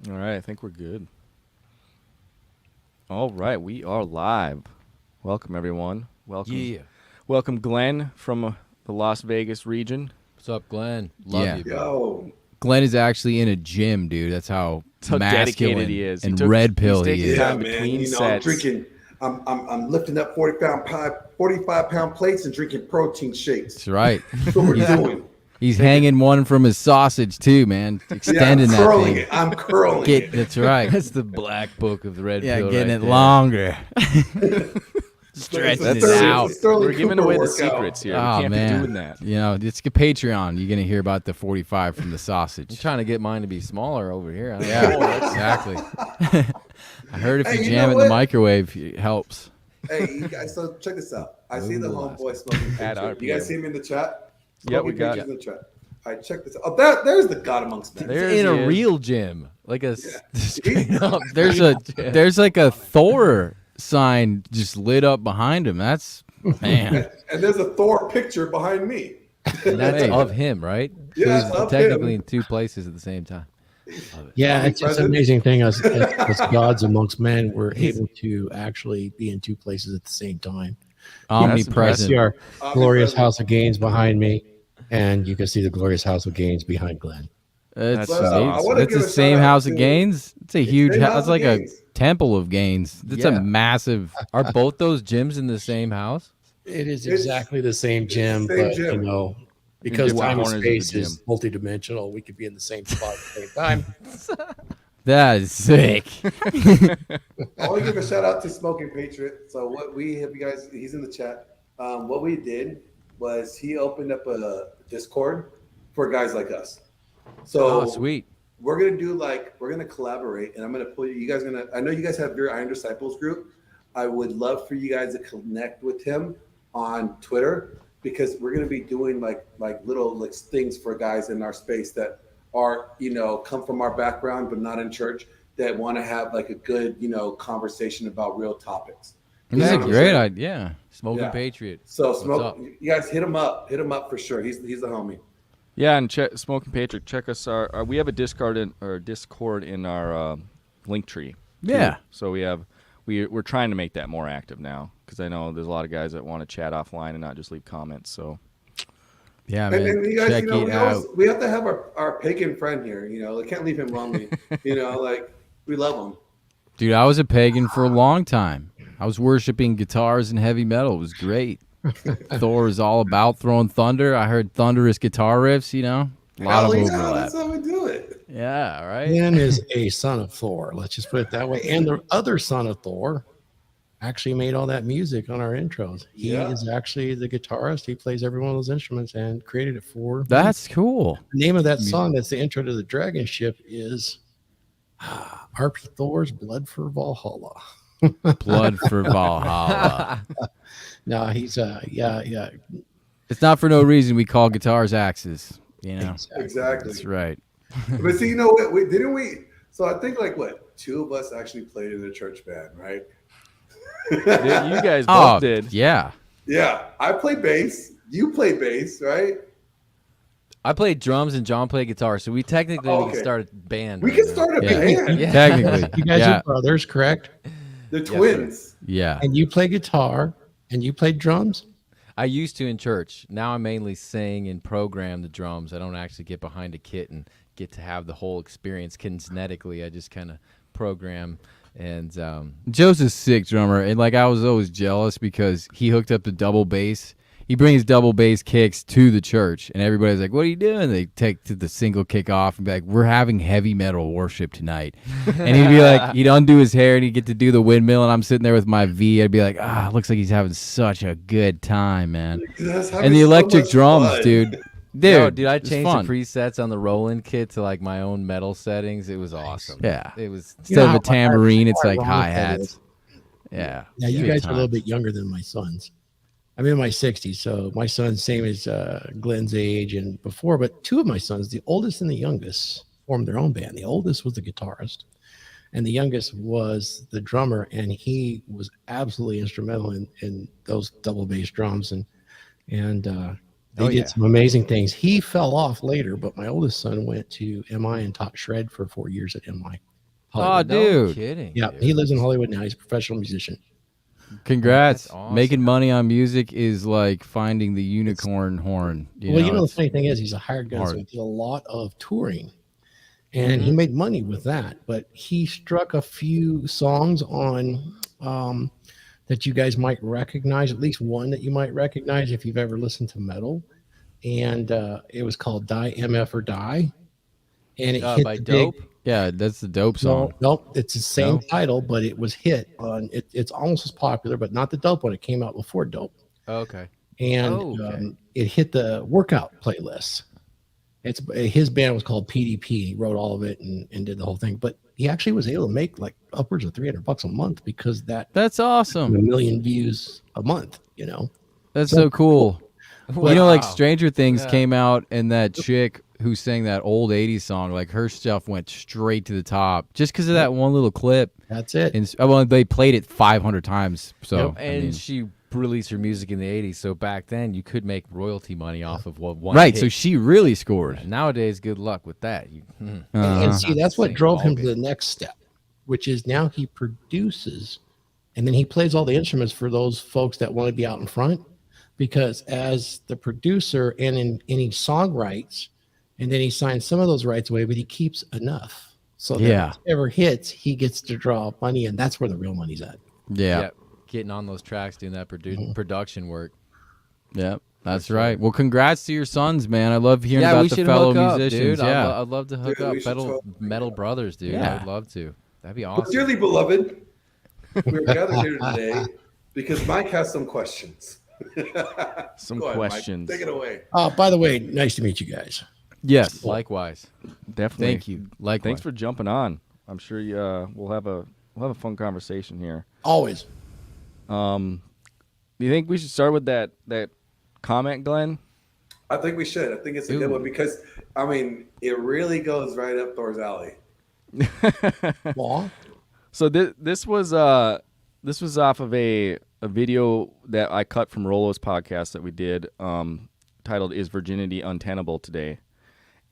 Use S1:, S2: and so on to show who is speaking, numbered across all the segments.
S1: All right, I think we're good. All right, we are live. Welcome, everyone. Welcome.
S2: Yeah.
S1: Welcome, Glenn from the Las Vegas region.
S2: What's up, Glenn? Love
S3: Yeah.
S2: you, bro.
S4: Yo,
S3: Glenn is actually in a gym, dude. That's how
S1: How dedicated
S3: masculine
S1: he is.
S3: and red pill
S1: he's taking
S3: he is.
S4: yeah,
S1: time
S4: man.
S1: between
S4: I'm
S1: sets.
S4: drinking. I'm lifting up 45 pound plates and drinking protein shakes.
S3: That's right.
S4: That's what we're doing.
S3: He's hanging one from his sausage too, man.
S4: Yeah, I'm
S3: Extending that
S4: curling
S3: thing.
S4: it. I'm curling it.
S3: That's right.
S2: That's the black book of the red
S3: Yeah,
S2: pill.
S3: getting
S2: right
S3: it
S2: there.
S3: longer.
S4: It's
S3: Stretching
S4: a
S3: it
S4: Sterling-
S3: out.
S4: it's a Sterling
S1: We're giving
S4: Cooper
S1: away the
S4: workout.
S1: secrets here.
S3: Oh
S1: we can't
S3: man,
S1: be doing that.
S3: You know, it's a Patreon. You're gonna hear about the 45 from the
S2: I'm
S3: sausage.
S2: trying to get mine to be smaller over here. I don't know.
S3: Yeah, exactly. I heard if
S4: Hey,
S3: you
S4: you
S3: jam
S4: know
S3: it in the
S4: what?
S3: microwave, it helps.
S4: Hey, you guys. So check this out. I see the homeboy smoking
S1: At
S4: picture. You guys
S1: RPM.
S4: see him in the chat?
S1: Yeah, we
S4: Smoking
S1: got
S4: pictures in the chat. All right, check this out. Oh, there's the God amongst men.
S1: There
S2: It's in
S1: he
S2: a
S1: is.
S2: real gym, like a straight up.
S3: There's like a Thor sign just lit up behind him. That's man.
S4: And there's a Thor picture behind me.
S2: And that's
S3: Hey.
S2: of him, right?
S4: Yeah,
S2: so he's
S4: of
S2: technically
S4: him.
S2: in two places at the same time.
S5: Yeah, it's just an
S4: Present.
S5: amazing thing as gods amongst men, we're able to actually be in two places at the same time. I
S3: Omnipresent.
S5: see our
S4: Omnipresent.
S5: glorious house of Gaines behind me, and you can see the glorious house of Gaines behind Glenn.
S3: It's,
S1: That's
S4: I
S3: it's,
S4: wanna
S3: it's
S4: give
S3: the
S4: a
S3: same
S4: shout out
S3: house of
S4: to-
S3: Gaines. It's a huge
S4: same
S3: house.
S4: house
S3: It's
S4: of
S3: like a
S4: Gaines.
S3: temple of Gaines. It's
S2: Yeah.
S3: a massive.
S2: Are both those gyms in the same house?
S5: It is
S4: It's-
S5: exactly the same gym,
S4: the same
S5: but
S4: gym.
S5: you know, because
S1: different
S5: time and
S1: corners of the
S5: space is
S1: gym.
S5: multidimensional, we could be in the same spot at the same time.
S3: That is sick.
S4: I want to give a shout out to Smoking Patriot. So what we have, you guys, he's in the chat. What we did was he opened up a Discord for guys like us. So
S2: Oh, sweet.
S4: we're gonna collaborate, and I'm gonna pull you. You guys I know you guys have your Iron Disciples group. I would love for you guys to connect with him on Twitter because we're gonna be doing like little like things for guys in our space that are come from our background but not in church that want to have like a good conversation about real topics. You
S3: This is
S4: know
S3: a
S4: what I'm
S3: great
S4: saying?
S3: idea.
S2: Smoking
S4: Yeah.
S2: Patriot.
S4: So
S2: What's
S4: smoke,
S2: up?
S4: you guys hit him up for sure. He's the homie.
S1: Yeah, and Smoking Patriot, check us. We have a Discord in our link tree. too.
S3: Yeah.
S1: So we're trying to make that more active now because I know there's a lot of guys that want to chat offline and not just leave comments. So
S3: Yeah,
S4: And
S3: man.
S4: you guys,
S3: Check it out.
S4: we have to have our pagan friend here. They can't leave him lonely. Like we love him.
S3: Dude, I was a pagan for a long time. I was worshiping guitars and heavy metal. It was great. Thor is all about throwing thunder. I heard thunderous guitar riffs, a lot of
S4: Hell yeah,
S3: overlap.
S4: that's how we do it.
S3: Yeah, right?
S5: Glenn is a son of Thor. Let's just put it that way. And the other son of Thor actually made all that music on our intros. He
S4: Yeah.
S5: is actually the guitarist. He plays every one of those instruments and created it for.
S3: That's cool.
S5: The name of that song that's the intro to the Dragon Ship is R.P. Thor's Blood for Valhalla.
S3: Blood for Valhalla.
S5: No, he's yeah.
S3: It's not for no reason we call guitars axes,
S4: Exactly.
S3: That's right.
S4: But see, what we didn't we? So I think like what two of us actually played in a church band, right?
S1: Yeah, you guys
S3: Oh,
S1: both did.
S3: yeah.
S4: Yeah, I play bass. You play bass, right?
S2: I played drums and John played guitar, so we technically
S4: Oh,
S2: we
S4: okay.
S2: can start a band.
S4: We
S2: right
S4: can
S2: now.
S4: start a
S3: Yeah.
S4: band.
S2: Yeah.
S3: Technically.
S5: You guys
S3: yeah.
S5: are brothers, correct?
S4: The
S2: sir.
S4: twins.
S3: Yeah.
S5: And you play guitar and you play drums?
S2: I used to in church. Now I mainly sing and program the drums. I don't actually get behind a kit and get to have the whole experience kinetically. I just kind of program and
S3: Joe's a sick drummer, and I was always jealous because he hooked up the double bass. He brings double bass kicks to the church, and everybody's like, "What are you doing?" They take the single kick off and be like, "We're having heavy metal worship tonight." And he'd be like, he'd undo his hair and he'd get to do the windmill, and I'm sitting there with my V. I'd be like, looks like he's having such a good time, man.
S4: That's
S3: And
S4: having
S3: the
S4: so
S3: electric
S4: much
S3: drums,
S4: fun.
S3: dude.
S2: Dude, I
S3: it's
S2: changed
S3: fun.
S2: the presets on the Roland kit to like my own metal settings. It was awesome.
S3: Yeah.
S2: It was
S3: Instead of
S5: how
S3: a tambourine, it's like
S5: ironic
S3: hi
S5: that
S3: hats.
S5: is.
S3: Yeah.
S5: Now, you
S3: Good
S5: guys are a little
S3: times.
S5: bit younger than my sons. I'm in my 60s, so my son's same as Glenn's age and before, but two of my sons, the oldest and the youngest, formed their own band. The oldest was the guitarist, and the youngest was the drummer, and he was absolutely instrumental in those double bass drums, and they did some amazing things. He fell off later, but my oldest son went to MI and taught shred for 4 years at MI.
S3: Oh,
S5: Hollywood.
S2: No
S3: dude.
S2: kidding.
S5: Yeah,
S2: dude.
S5: he lives in Hollywood now. He's a professional musician.
S3: Congrats.
S2: That's awesome.
S3: Making money on music is like finding the unicorn horn.
S5: Well, you know, the
S3: it's
S5: funny thing is, he's a hired gun, so
S3: hard.
S5: he did a lot of touring, and he made money with that. But he struck a few songs on that you guys might recognize, at least one that you might recognize if you've ever listened to metal, and it was called "Die MF or Die," and it hit
S2: By
S5: the
S2: Dope.
S5: big.
S3: Yeah, that's the dope song.
S5: No, it's the same
S3: No?
S5: title, but it was hit on. It's almost as popular, but not the Dope one. It came out before Dope,
S2: Okay.
S5: and
S2: Okay.
S5: it hit the workout playlist. It's his band was called PDP. He wrote all of it and did the whole thing. But he actually was able to make like upwards of $300 a month because
S3: That's
S5: a
S3: awesome.
S5: million views a month. You know,
S3: That's so cool.
S2: Wow.
S3: You know, like Stranger Things
S2: Yeah.
S3: came out, and that chick who sang that old 80s song, like her stuff went straight to the top just because of that one little clip.
S5: that's it.
S3: And well, they played it 500 times. So,
S2: Yep,
S3: I
S2: and
S3: mean-
S2: she released her music in the 80s, so back then you could make royalty money off of one
S3: right.
S2: hit.
S3: So she really scored.
S2: Nowadays, good luck with that. You,
S5: And see, that's what
S2: Same
S5: drove him to
S2: ballgame.
S5: the next step, which is now he produces and then he plays all the instruments for those folks that want to be out in front. Because as the producer and he songwrites, and then he signs some of those rights away, but he keeps enough. So that
S3: Yeah.
S5: whatever hits, he gets to draw money, and that's where the real money's at.
S3: Yeah.
S2: Yep, getting on those tracks, doing that production work.
S3: Yeah. That's right. Well, congrats to your sons, man. I love hearing
S2: Yeah,
S3: about
S2: we
S3: the
S2: should
S3: fellow
S2: hook up,
S3: musicians.
S2: dude.
S3: Yeah.
S2: I'd love to hook
S4: Dude, we
S2: up
S4: should
S2: metal brothers, dude.
S3: Yeah.
S2: I'd love to. That'd be
S4: But
S2: awesome.
S4: dearly beloved, we're gathered here today because Mike has some questions.
S1: Some
S4: Go ahead, Mike.
S1: questions.
S4: Take it away.
S5: By the way, nice to meet you guys.
S3: Yes.
S2: Likewise.
S1: Definitely.
S3: Thank you. Likewise.
S1: Thanks for jumping on. I'm sure we'll have a fun conversation here.
S5: Always.
S1: Do you think we should start with that comment, Glenn?
S4: I think we should. I think it's a good one because, I mean, it really goes right up Thor's alley.
S5: Law?
S1: So this was off of a video that I cut from Rolo's podcast that we did, titled "Is Virginity Untenable Today?"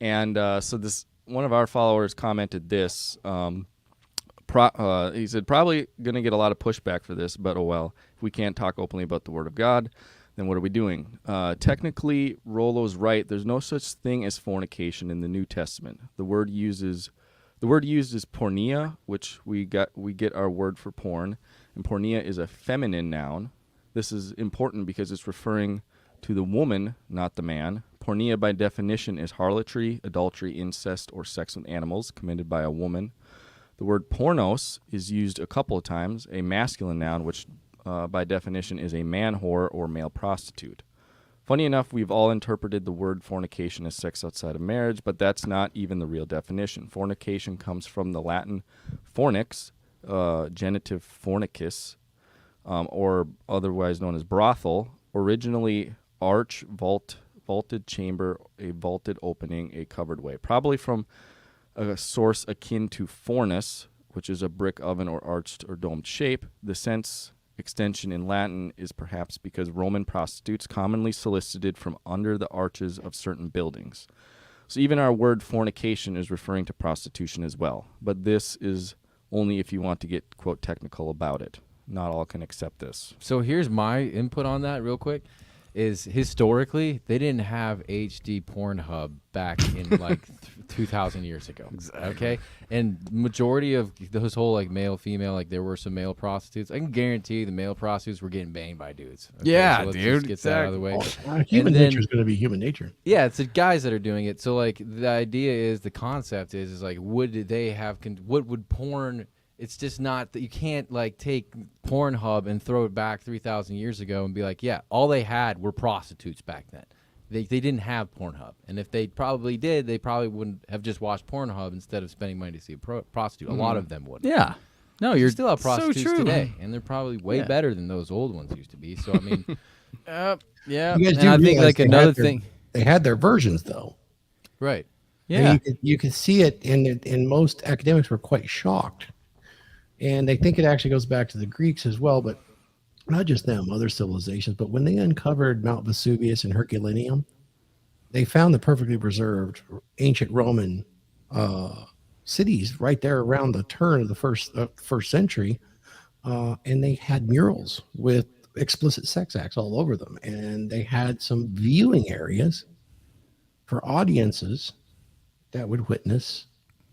S1: And so this one of our followers commented this. He said, probably going to get a lot of pushback for this, but oh well. If we can't talk openly about the Word of God, then what are we doing? Technically, Rolo's right. There's no such thing as fornication in the New Testament. The word used is porneia, which we get our word for porn, and porneia is a feminine noun. This is important because it's referring to the woman, not the man. Porneia, by definition, is harlotry, adultery, incest, or sex with animals committed by a woman. The word pornos is used a couple of times, a masculine noun, which by definition is a man whore or male prostitute. Funny enough, we've all interpreted the word fornication as sex outside of marriage, but that's not even the real definition. Fornication comes from the Latin fornix, genitive fornicis, or otherwise known as brothel, originally arch, vaulted chamber, a vaulted opening, a covered way. Probably from a source akin to fornis, which is a brick oven or arched or domed shape. The sense extension in Latin is perhaps because Roman prostitutes commonly solicited from under the arches of certain buildings. So even our word fornication is referring to prostitution as well. But this is only if you want to get, quote, technical about it. Not all can accept this.
S2: So here's my input on that real quick. Is historically they didn't have HD Pornhub back in like 2,000 years ago. Exactly. Okay, and majority of those whole like male female, like there were some male prostitutes. I can guarantee the male prostitutes were getting banged by dudes. Okay?
S3: Yeah,
S2: so let's
S3: dude,
S2: just get that out of the way.
S5: Human
S2: then-
S5: nature is going to be human nature.
S2: Yeah, it's the guys that are doing it. So like the idea is, the concept is like, would they have? What would porn? It's just not that you can't like take Pornhub and throw it back 3,000 years ago and be like, yeah, all they had were prostitutes back then. They didn't have Pornhub, and if they probably did, they probably wouldn't have just watched Pornhub instead of spending money to see a prostitute. A lot of them would.
S3: Yeah. No,
S2: You
S3: you're
S2: still have prostitutes
S3: so true.
S2: today, and they're probably way better than those old ones used to be. So I mean,
S3: Yeah.
S5: You
S3: And
S5: guys
S3: I
S5: do
S3: think
S5: realize
S3: like
S5: they
S3: another
S5: had their-
S3: thing.
S5: They had their versions, though.
S2: right?
S3: Yeah.
S5: And you could see it, and most academics were quite shocked. And they think it actually goes back to the Greeks as well, but not just them, other civilizations. But when they uncovered Mount Vesuvius and Herculaneum, they found the perfectly preserved ancient Roman cities right there around the turn of the first century, and they had murals with explicit sex acts all over them, and they had some viewing areas for audiences that would witness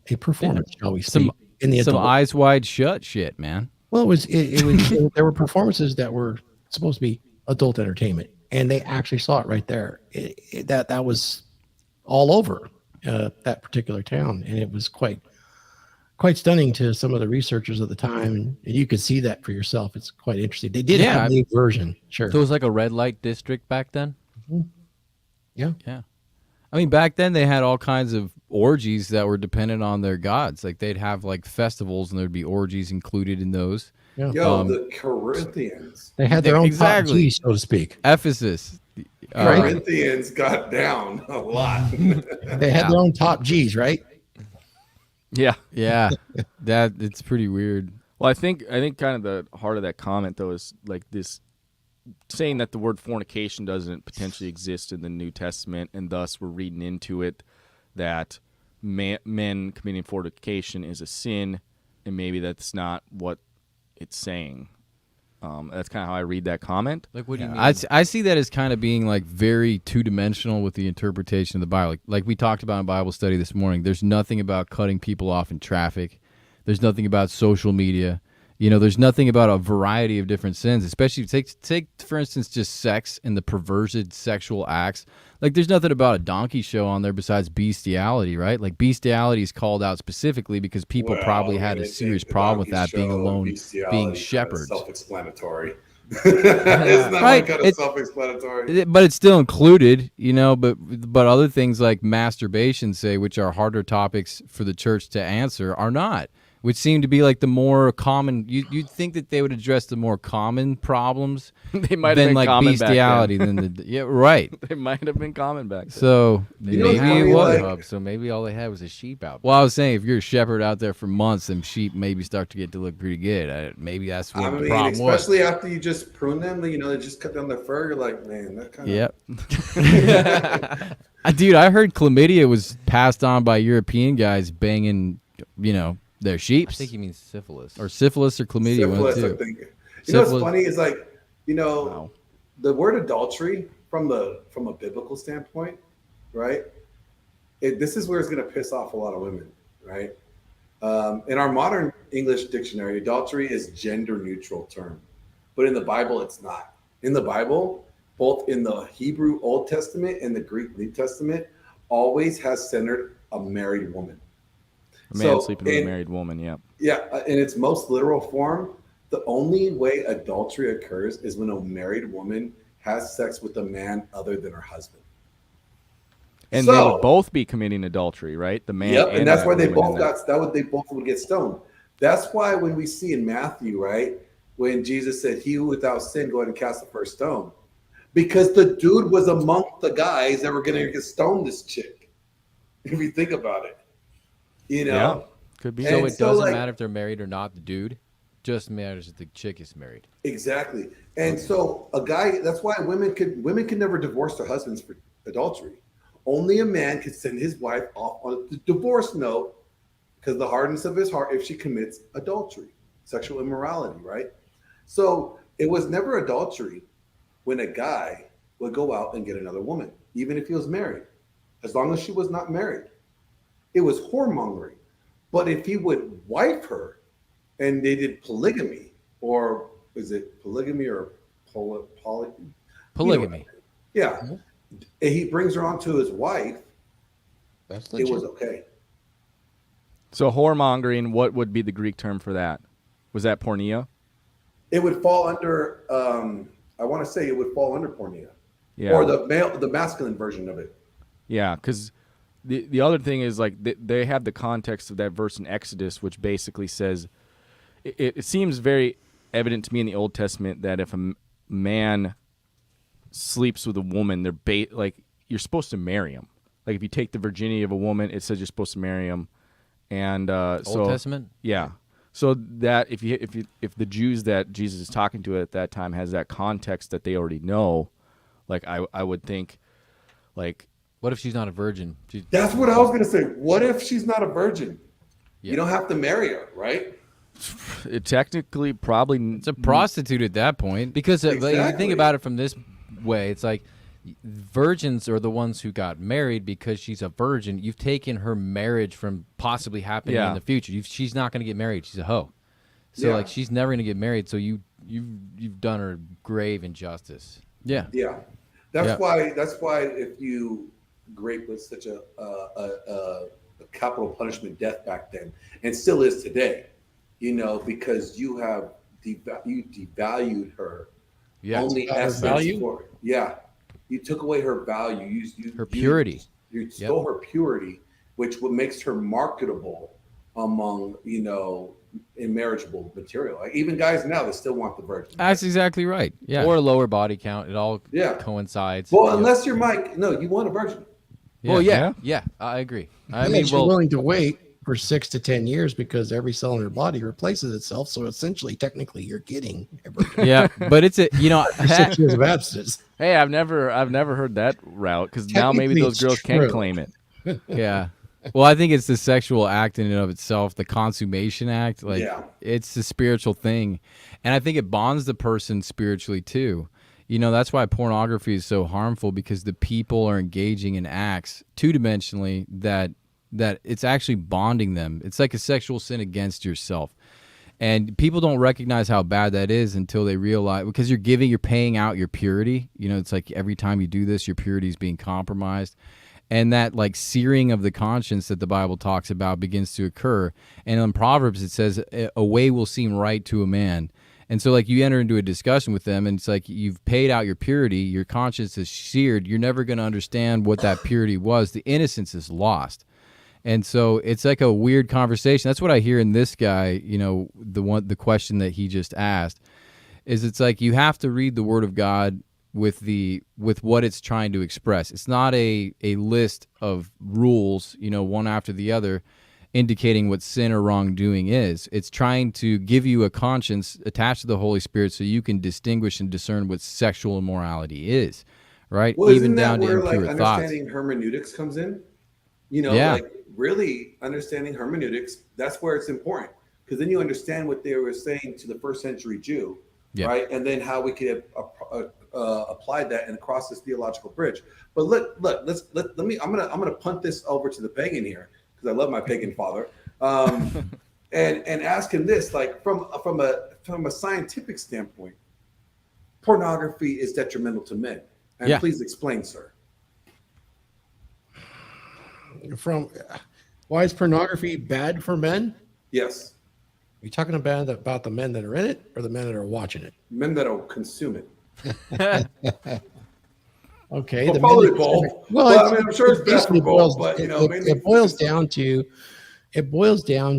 S5: a performance, shall we speak, in the
S3: Some
S5: adult.
S3: eyes wide shut shit, man.
S5: Well, there were performances that were supposed to be adult entertainment, and they actually saw it right there. That was all over that particular town, and it was quite stunning to some of the researchers at the time, and you could see that for yourself. It's quite interesting. They did have the version, sure.
S2: So it was like a red light district back then?
S5: Yeah.
S3: Yeah. I mean, back then they had all kinds of orgies that were dependent on their gods. Like they'd have like festivals and there'd be orgies included in those.
S5: Yeah.
S4: Yo, the Corinthians.
S5: They had their own top G, so to speak.
S3: Ephesus.
S4: Corinthians got down a lot.
S5: They had their own top G's, right?
S1: Yeah.
S3: Yeah. It's pretty weird.
S1: Well, I think kind of the heart of that comment though is like this saying that the word fornication doesn't potentially exist in the New Testament, and thus we're reading into it that men committing fornication is a sin, and maybe that's not what it's saying. That's kind of how I read that comment.
S2: Like, what do you mean?
S3: I see that as kind of being like very two-dimensional with the interpretation of the Bible. Like we talked about in Bible study this morning, there's nothing about cutting people off in traffic. There's nothing about social media. You know, there's nothing about a variety of different sins, especially take for instance, just sex and the perverted sexual acts. Like there's nothing about a donkey show on there besides bestiality, right? Like bestiality is called out specifically because people probably had a serious problem with that being alone, being shepherds.
S4: Self-explanatory. It's not
S3: Right.
S4: kind of self-explanatory.
S3: But it's still included, you know, but other things like masturbation, say, which are harder topics for the church to answer, are not. Which seem to be like the more common. You'd think that they would address the more common problems
S1: They might have
S3: than
S1: been
S3: like
S1: common
S3: bestiality.
S1: back
S3: Than the yeah, right.
S1: then. They might have been common back then.
S3: So
S2: They
S4: You know,
S2: didn't have
S3: maybe
S4: funny,
S3: it was.
S4: like-
S2: Pornhub, so maybe all they had was a sheep out.
S3: Well, I was saying if you're a shepherd out there for months, them sheep maybe start to get to look pretty good. Maybe that's what
S4: I
S3: the
S4: mean,
S3: problem was.
S4: especially after you just prune them, you know, they just cut down their fur. You're like, man, that kind of.
S3: Yep. Dude, I heard chlamydia was passed on by European guys banging, you know, their
S2: I
S3: sheep.
S2: think he means syphilis.
S3: Or syphilis or chlamydia. One of
S4: Syphilis,
S3: the
S4: I
S3: two.
S4: think. You know what's
S3: Syphilis.
S4: funny is like, you know,
S1: Wow.
S4: the word adultery from a biblical standpoint, right? This is where it's going to piss off a lot of women, right? In our modern English dictionary, adultery is gender neutral term, but in the Bible, it's not. In the Bible, both in the Hebrew Old Testament and the Greek New Testament, always has centered a married woman.
S1: A man sleeping with a married woman, yeah.
S4: Yeah, in its most literal form, the only way adultery occurs is when a married woman has sex with a man other than her husband.
S1: And they would both be committing adultery, right? The man.
S4: Yep, and that's
S1: that
S4: why they
S1: woman in
S4: both they both would get stoned. That's why when we see in Matthew, right, when Jesus said, "He who without sin, go ahead and cast the first stone," because the dude was among the guys that were going to get stoned this chick. If you think about it, you know.
S1: Yeah, could be.
S2: So
S4: And
S2: it doesn't
S4: like-
S2: matter if they're married or not, the dude. Just matters if the chick is married.
S4: Exactly. And so a guy, that's why women can never divorce their husbands for adultery. Only a man can send his wife off on the divorce note because the hardness of his heart if she commits adultery, sexual immorality, right? So it was never adultery when a guy would go out and get another woman, even if he was married, as long as she was not married. It was whoremongering. But if he would wife her, and they did polygamy, or is it polygamy or poly?
S2: Polygamy.
S4: Yeah. And he brings her on to his wife.
S5: That's
S4: It was okay.
S1: So whoremongering, what would be the Greek term for that? Was that porneia?
S4: It would fall under. I want to say it would fall under porneia,
S1: Yeah.
S4: or the masculine version of it.
S1: Yeah, because the other thing is like they have the context of that verse in Exodus, which basically says it seems very evident to me in the Old Testament that if a man sleeps with a woman, they're like you're supposed to marry him. Like if you take the virginity of a woman, it says you're supposed to marry him. And
S2: Old Testament?
S1: Yeah. So that if the Jews that Jesus is talking to at that time has that context that they already know, like I would think, like
S2: What if she's not a virgin?
S4: That's what I was gonna say. What if she's not a virgin? You don't have to marry her, right?
S1: It technically probably
S2: It's a prostitute at that point because like, you
S4: Exactly.
S2: think about it from this way. It's like virgins are the ones who got married because she's a virgin. You've taken her marriage from possibly happening
S1: Yeah.
S2: in the future. She's not going to get married. She's a hoe. So
S4: Yeah.
S2: like she's never going to get married. So you've done her grave injustice.
S3: Yeah.
S4: Yeah, that's
S3: Yeah.
S4: why. That's why if you rape was such a capital punishment death back then, and still is today, you know, because you have you devalued her.
S2: Yeah.
S4: Only
S5: Her
S4: essence
S5: value?
S4: for you took away her value.
S2: Her purity.
S4: You stole her purity, which what makes her marketable among in marriageable material. Like even guys now, they still want the virgin.
S3: That's exactly right. Yeah.
S2: Or lower body count. It all
S4: Yeah.
S2: coincides.
S4: Well,
S2: Yeah.
S4: unless you're Mike, no, you want a virgin.
S2: Well,
S3: Yeah.
S2: yeah, I agree. I
S5: And
S2: mean,
S5: she's
S2: well,
S5: willing to wait for 6 to 10 years because every cell in her body replaces itself. So essentially, technically, you're getting a virgin
S3: Yeah, but it's a
S5: for 6 years of abstinence.
S1: Hey, I've never heard that route because now maybe
S5: Technically,
S1: those
S5: it's
S1: girls can
S5: true.
S1: claim it.
S3: yeah. Well, I think it's the sexual act in and of itself, the consummation act. Like
S4: Yeah.
S3: it's the spiritual thing, and I think it bonds the person spiritually too. You know, that's why pornography is so harmful because the people are engaging in acts two-dimensionally that it's actually bonding them. It's like a sexual sin against yourself. And people don't recognize how bad that is until they realize, because you're paying out your purity. You know, it's like every time you do this, your purity is being compromised. And that like searing of the conscience that the Bible talks about begins to occur. And in Proverbs, it says a way will seem right to a man. And so like you enter into a discussion with them and it's like you've paid out your purity, your conscience is seared. You're never going to understand what that purity was. The innocence is lost. And so it's like a weird conversation. That's what I hear in this guy, you know, the question that he just asked is it's like you have to read the Word of God with what it's trying to express. It's not a list of rules, you know, one after the other, indicating what sin or wrongdoing is. It's trying to give you a conscience attached to the Holy Spirit so you can distinguish and discern what sexual immorality is, right?
S4: Well,
S3: Even
S4: isn't that
S3: down to
S4: where like
S3: impure thoughts.
S4: understanding hermeneutics comes in? You know,
S3: Yeah.
S4: like really understanding hermeneutics. That's where it's important because then you understand what they were saying to the first century Jew,
S3: Yeah.
S4: right? And then how we could apply that and across this theological bridge. But let me. I'm gonna punt this over to the pagan here because I love my pagan father, and ask him this: like from a scientific standpoint, pornography is detrimental to men. And
S3: Yeah.
S4: please explain, sir.
S5: Why is pornography bad for men?
S4: Yes,
S5: Are you talking about the men that are in it or the men that are watching it?
S4: men that'll consume it.
S5: Okay,
S4: Well,
S5: the
S4: probably
S5: men that-
S4: both.
S5: Well,
S4: Well,
S5: it's-
S4: I mean, I'm sure it's best
S5: basically
S4: for both,
S5: boils-
S4: but, you know,
S5: it,
S4: mainly
S5: it boils
S4: focus
S5: down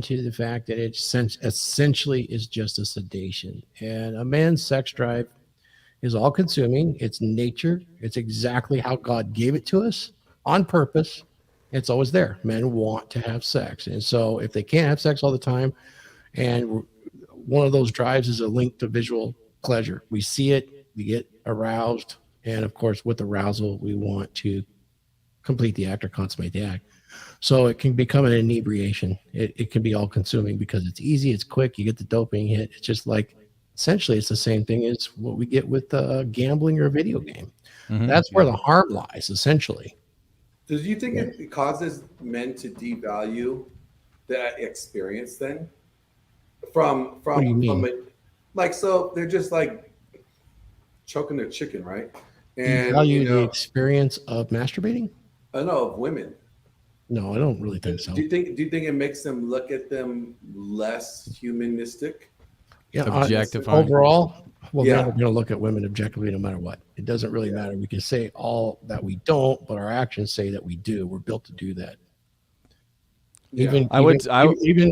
S5: to the fact that it essentially is just a sedation, and a man's sex drive is all consuming. It's nature. It's exactly how God gave it to us on purpose. It's always there. Men want to have sex, and so if they can't have sex all the time, and one of those drives is a link to visual pleasure. We see it, we get aroused, and of course, with arousal, we want to complete the act or consummate the act. So it can become an inebriation. It can be all consuming because it's easy, it's quick, you get the dopamine hit. It's just like, essentially, it's the same thing as what we get with gambling or a video game.
S3: Mhm.
S5: That's where the harm lies, essentially.
S4: Do you think it causes men to devalue that experience then? From
S5: What do you mean?
S4: like so they're just like choking their chicken, right?
S5: Do you
S4: And
S5: value
S4: you
S5: the
S4: know,
S5: experience of masturbating?
S4: I know of women.
S5: No, I don't really think so.
S4: Do you think it makes them look at them less humanistic?
S5: Yeah,
S3: Objectifying.
S5: overall, well,
S4: Yeah.
S5: men are going to look at women objectively no matter what. It doesn't really matter. We can say all that we don't, but our actions say that we do. We're built to do that.
S4: Yeah.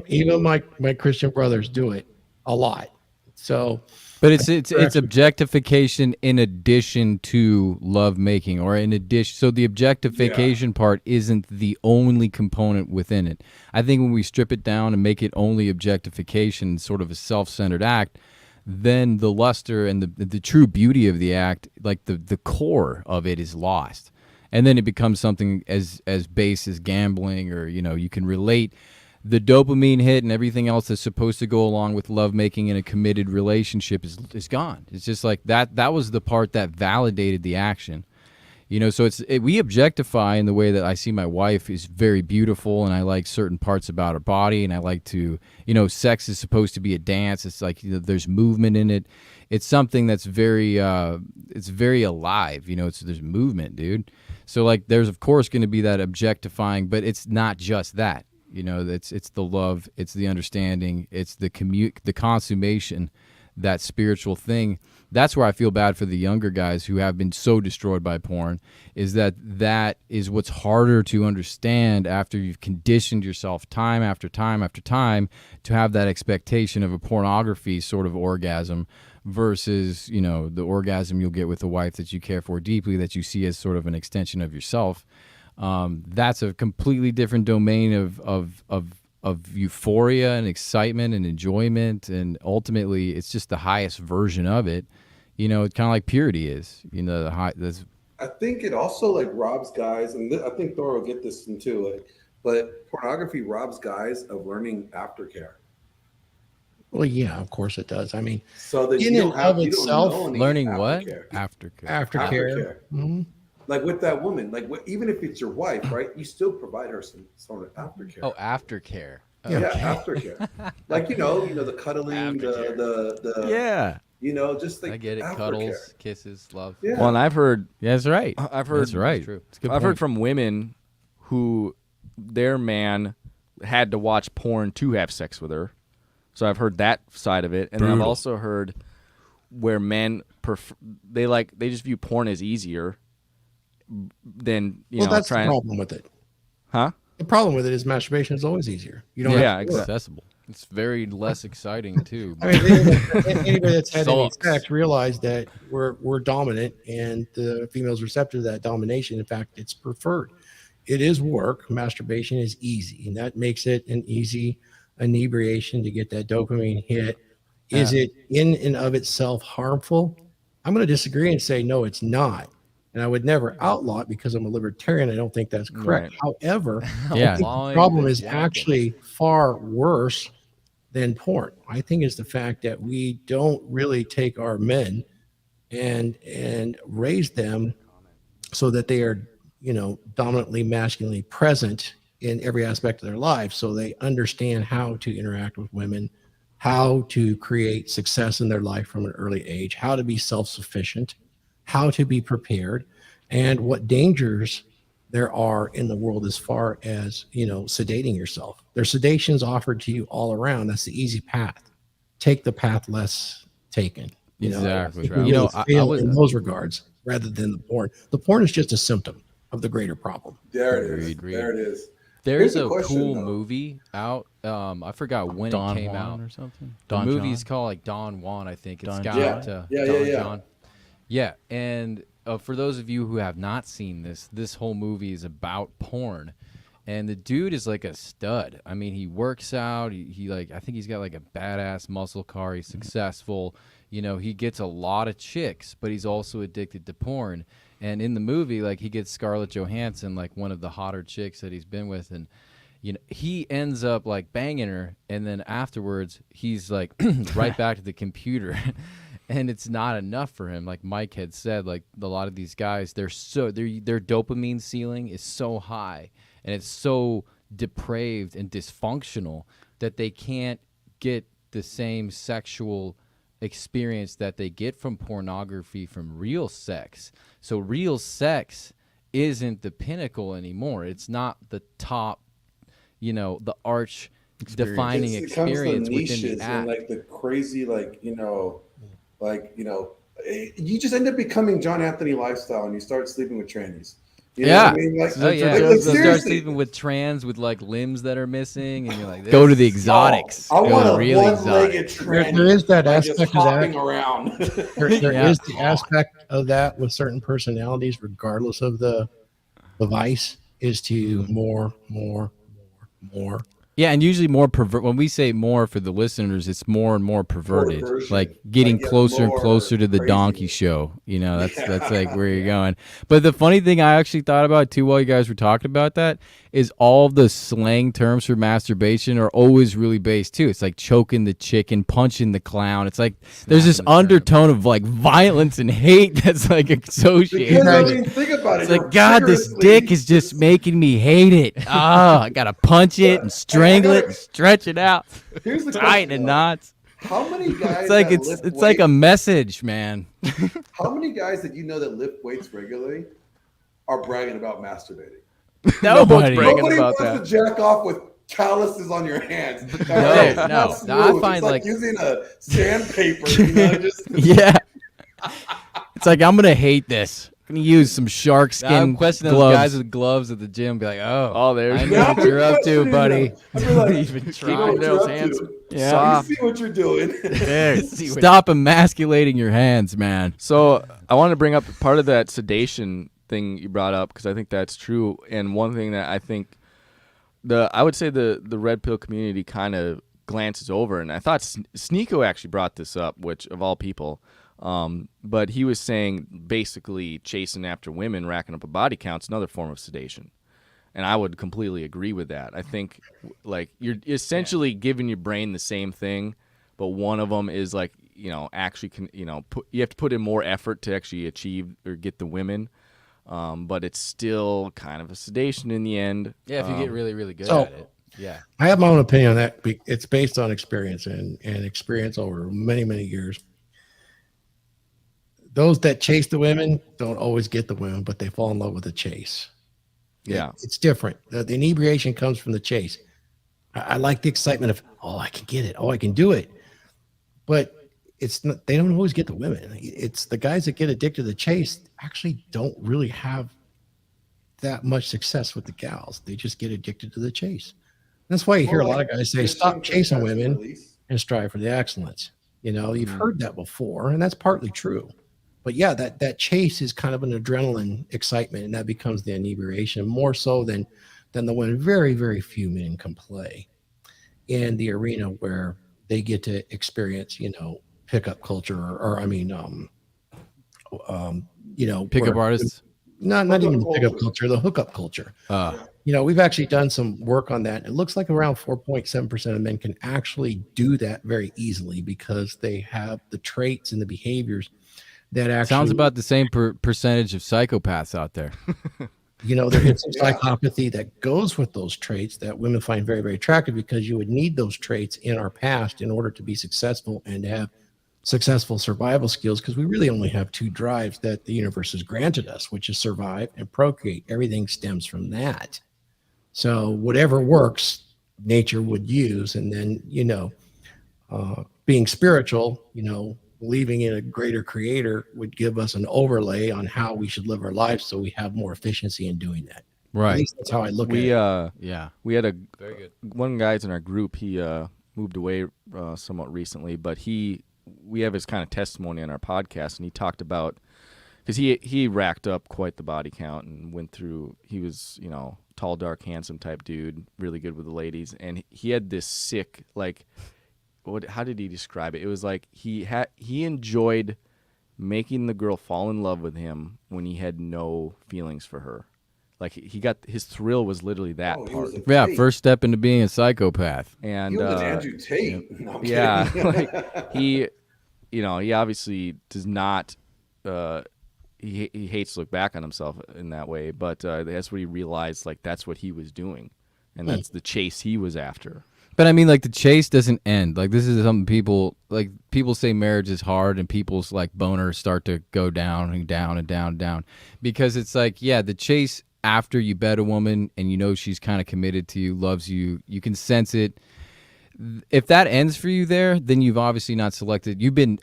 S5: Even my Christian brothers do it a lot. So
S3: But it's objectification in addition to love making, or in addition. So the objectification part isn't the only component within it. I think when we strip it down and make it only objectification, sort of a self-centered act, then the luster and the true beauty of the act, like the core of it, is lost. And then it becomes something as base as gambling, or you can relate the dopamine hit and everything else that's supposed to go along with lovemaking in a committed relationship is gone. It's just like that was the part that validated the action. You know, so we objectify in the way that I see my wife is very beautiful, and I like certain parts about her body, and I like to, you know, sex is supposed to be a dance. It's like, you know, there's movement in it. It's something that's very, it's very alive. You know, there's movement, dude. So like, there's of course going to be that objectifying, but it's not just that. You know, it's the love, it's the understanding, it's the consummation, that spiritual thing. That's where I feel bad for the younger guys who have been so destroyed by porn, is that is what's harder to understand after you've conditioned yourself time after time after time to have that expectation of a pornography sort of orgasm versus, you know, the orgasm you'll get with a wife that you care for deeply, that you see as sort of an extension of yourself. That's a completely different domain of euphoria and excitement and enjoyment, and ultimately it's just the highest version of it. You know, it's kind of like purity is, you know,
S4: I think it also like robs guys, and I think Thor will get this one too. Like, but pornography robs guys of learning aftercare.
S5: Well, yeah, of course it does. I mean,
S4: So that
S5: in
S4: you
S5: and
S4: don't have
S5: of
S4: you don't
S5: itself,
S4: know any
S2: Learning what?
S4: aftercare.
S3: aftercare.
S5: aftercare. Mhm.
S4: Like with that woman, like even if it's your wife, right? You still provide her some sort of aftercare.
S2: Oh, aftercare.
S5: Yeah.
S4: Yeah, aftercare. Like you know, the cuddling, the
S3: Yeah.
S4: you know, just like
S2: I get it.
S4: aftercare.
S2: Cuddles, kisses, love.
S4: Yeah.
S1: Well, and I've heard
S3: Yeah, that's right.
S1: That's
S3: right.
S2: true.
S3: It's a good
S1: I've heard
S3: point.
S1: from women who their man had to watch porn to have sex with her. So I've heard that side of it, and then I've
S5: Brutal.
S1: also heard where men they just view porn as easier than
S5: Well, that's the
S1: trying.
S5: problem with it.
S1: Huh?
S5: The problem with it is masturbation is always easier. You don't
S1: Yeah,
S5: have to do it.
S3: accessible.
S2: It's very less exciting too.
S5: I mean, anybody that's had any
S2: Sucks.
S5: sex realize that we're dominant, and the female's receptive to that domination. In fact, it's preferred. It is work. Masturbation is easy, and that makes it an easy inebriation to get that dopamine hit. Is it in and of itself harmful? I'm going to disagree and say no, it's not. And I would never outlaw it because I'm a libertarian. I don't think that's correct.
S1: Right.
S5: However,
S3: Yeah.
S5: I think the
S2: Line
S5: problem
S2: the
S5: is
S2: jacket.
S5: actually far worse than porn. I think it's the fact that we don't really take our men and raise them so that they are, you know, dominantly masculinely present in every aspect of their life, so they understand how to interact with women, how to create success in their life from an early age, how to be self-sufficient, how to be prepared, and what dangers there are in the world as far as, you know, sedating yourself. There's sedations offered to you all around. That's the easy path. Take the path less taken. You know,
S3: Exactly.
S5: I think we
S3: You know,
S5: really
S3: I
S5: fail
S3: was-
S5: in those regards rather than the porn. The porn is just a symptom of the greater problem.
S4: There it is.
S2: Agreed.
S4: There it is.
S2: There's
S4: Here's
S2: a
S4: a question,
S2: cool
S4: though.
S2: movie out. I forgot when
S3: Don
S2: it came
S3: Juan
S2: out.
S3: or something.
S2: The
S3: Don
S2: movie's
S3: John?
S2: called like Don Juan, I think. It's
S3: Don
S2: got
S3: John.
S4: Yeah.
S2: Don
S4: Yeah.
S2: John. Yeah, and for those of you who have not seen this whole movie is about porn, and the dude is like a stud. I mean, he works out. He like, I think he's got like a badass muscle car. He's successful. You know, he gets a lot of chicks, but he's also addicted to porn. And in the movie, like, he gets Scarlett Johansson, like one of the hotter chicks that he's been with, and you know, he ends up like banging her, and then afterwards he's like right back to the computer. And it's not enough for him. Like Mike had said, like a lot of these guys, their dopamine ceiling is so high and it's so depraved and dysfunctional that they can't get the same sexual experience that they get from pornography from real sex. So real sex isn't the pinnacle anymore. It's not the top, you know, the arch defining
S4: It comes to
S2: experience within
S4: niches
S2: the
S4: and
S2: act.
S4: like the crazy, you just end up becoming John Anthony lifestyle, and you start sleeping with trannies. You know
S3: Yeah.
S4: what I mean? Like,
S2: Oh yeah,
S4: like,
S2: you start
S4: seriously.
S2: sleeping with trans with like limbs that are missing, and you're like,
S3: Go to the
S2: this-
S3: exotics.
S4: I
S3: Go
S4: want
S3: to
S4: a
S3: really
S4: one-legged
S3: exotic.
S4: tranny.
S5: There is that
S4: like, just
S5: aspect of that.
S4: hopping around.
S5: There is
S3: Yeah.
S5: the aspect of that with certain personalities, regardless of the vice, is to more.
S3: Yeah, and usually more pervert. When we say more for the listeners, it's more and more perverted,
S4: perversion.
S3: like getting
S4: Like, yeah,
S3: closer and
S4: more
S3: closer to the
S4: crazy.
S3: donkey show. You know, that's like where you're going. But the funny thing I actually thought about too while you guys were talking about that is all the slang terms for masturbation are always really based too. It's like choking the chicken, punching the clown. It's like there's this undertone of like violence and hate that's like associated.
S4: Because, I
S3: with it.
S4: mean, think about it.
S3: It's like, God, this dick is just making me hate it. Oh, I gotta punch it and strangle it and stretch it out,
S4: Here's the
S3: tie it
S4: question,
S3: in
S4: though.
S3: knots.
S4: How many guys?
S3: It's like
S4: that
S3: it's
S4: lift
S3: like a
S4: weights-
S3: message, man.
S4: How many guys that you know that lift weights regularly are bragging about masturbating?
S3: Nobody.
S1: bragging
S4: Nobody
S1: about
S4: wants to jack off with calluses on your hands.
S3: No,
S4: It's
S3: no.
S4: not
S3: I
S4: smooth.
S3: find
S4: it's
S3: like-
S4: using a sandpaper. You know, just
S3: Yeah. It's like, I'm gonna hate this. I'm gonna use some shark
S2: Now
S3: skin
S2: I'm questioning those
S3: gloves.
S2: guys with gloves at the gym. Be like, oh,
S1: there's
S2: I
S4: Yeah,
S2: know
S4: I'm
S2: what you're up to,
S4: questioning
S2: buddy.
S4: them. I'd be like,
S2: Even
S4: "You know
S2: trying
S4: what you're
S1: those
S4: up
S1: hands
S4: to.
S3: Yeah.
S4: You see what you're doing.
S3: Stop emasculating your hands, man.
S1: So I want to bring up part of that sedation thing you brought up because I think that's true. And one thing that I think I would say the red pill community kind of glances over, and I thought Sneeko actually brought this up, which of all people. But he was saying basically chasing after women, racking up a body count's another form of sedation. And I would completely agree with that. I think like you're essentially giving your brain the same thing, but one of them is like, actually you have to put in more effort to actually achieve or get the women. But it's still kind of a sedation in the end.
S2: Yeah, if you get really, really good
S5: So-
S2: at it. Yeah.
S5: I have my own opinion on that. It's based on experience and experience over many, many years. Those that chase the women don't always get the women, but they fall in love with the chase.
S1: Yeah.
S5: It's different. The inebriation comes from the chase. I like the excitement of, oh, I can get it. Oh, I can do it. But it's not, they don't always get the women. It's the guys that get addicted to the chase actually don't really have that much success with the gals. They just get addicted to the chase. That's why you hear a lot of guys say, stop chasing women and strive for the excellence. You've heard that before, and that's partly true. But yeah, that chase is kind of an adrenaline excitement, and that becomes the inebriation more so than the one very, very few men can play in the arena where they get to experience, pickup culture
S3: Pickup
S5: where-
S3: artists.
S5: not even the pickup culture, the hookup culture. We've actually done some work on that. It looks like around 4.7% of men can actually do that very easily because they have the traits and the behaviors that actually
S3: Sounds about the same percentage of psychopaths out there.
S5: there is some psychopathy that goes with those traits that women find very, very attractive because you would need those traits in our past in order to be successful and to have successful survival skills, because we really only have two drives that the universe has granted us, which is survive and procreate. Everything stems from that. So whatever works, nature would use. And then, being spiritual, believing in a greater creator would give us an overlay on how we should live our lives so we have more efficiency in doing that. At
S3: Right.
S5: least that's how I look
S1: We
S5: at it.
S3: Yeah.
S1: we had
S2: Very good.
S1: one guy's in our group. He moved away somewhat recently, but we have his kind of testimony on our podcast, and he talked about because he racked up quite the body count and went through. He was tall, dark, handsome type dude, really good with the ladies, and he had this sick like. How did he describe it? It was like he enjoyed making the girl fall in love with him when he had no feelings for her. Like he got his thrill was literally that
S4: Oh, he
S1: part.
S4: was a
S3: Yeah.
S4: Tate.
S3: First step into being a psychopath.
S1: And
S4: He was an Andrew Tate. No, I'm
S1: yeah,
S4: kidding.
S1: like he obviously does not. He hates to look back on himself in that way, but that's what he realized. Like that's what he was doing, and that's the chase he was after.
S3: But I mean, like the chase doesn't end. Like this is something people say marriage is hard, and people's like boners start to go down and down and down and down, because it's like, yeah, the chase after you bet a woman and she's kind of committed to you, loves you, you can sense it. If that ends for you there, then you've obviously not selected. You've been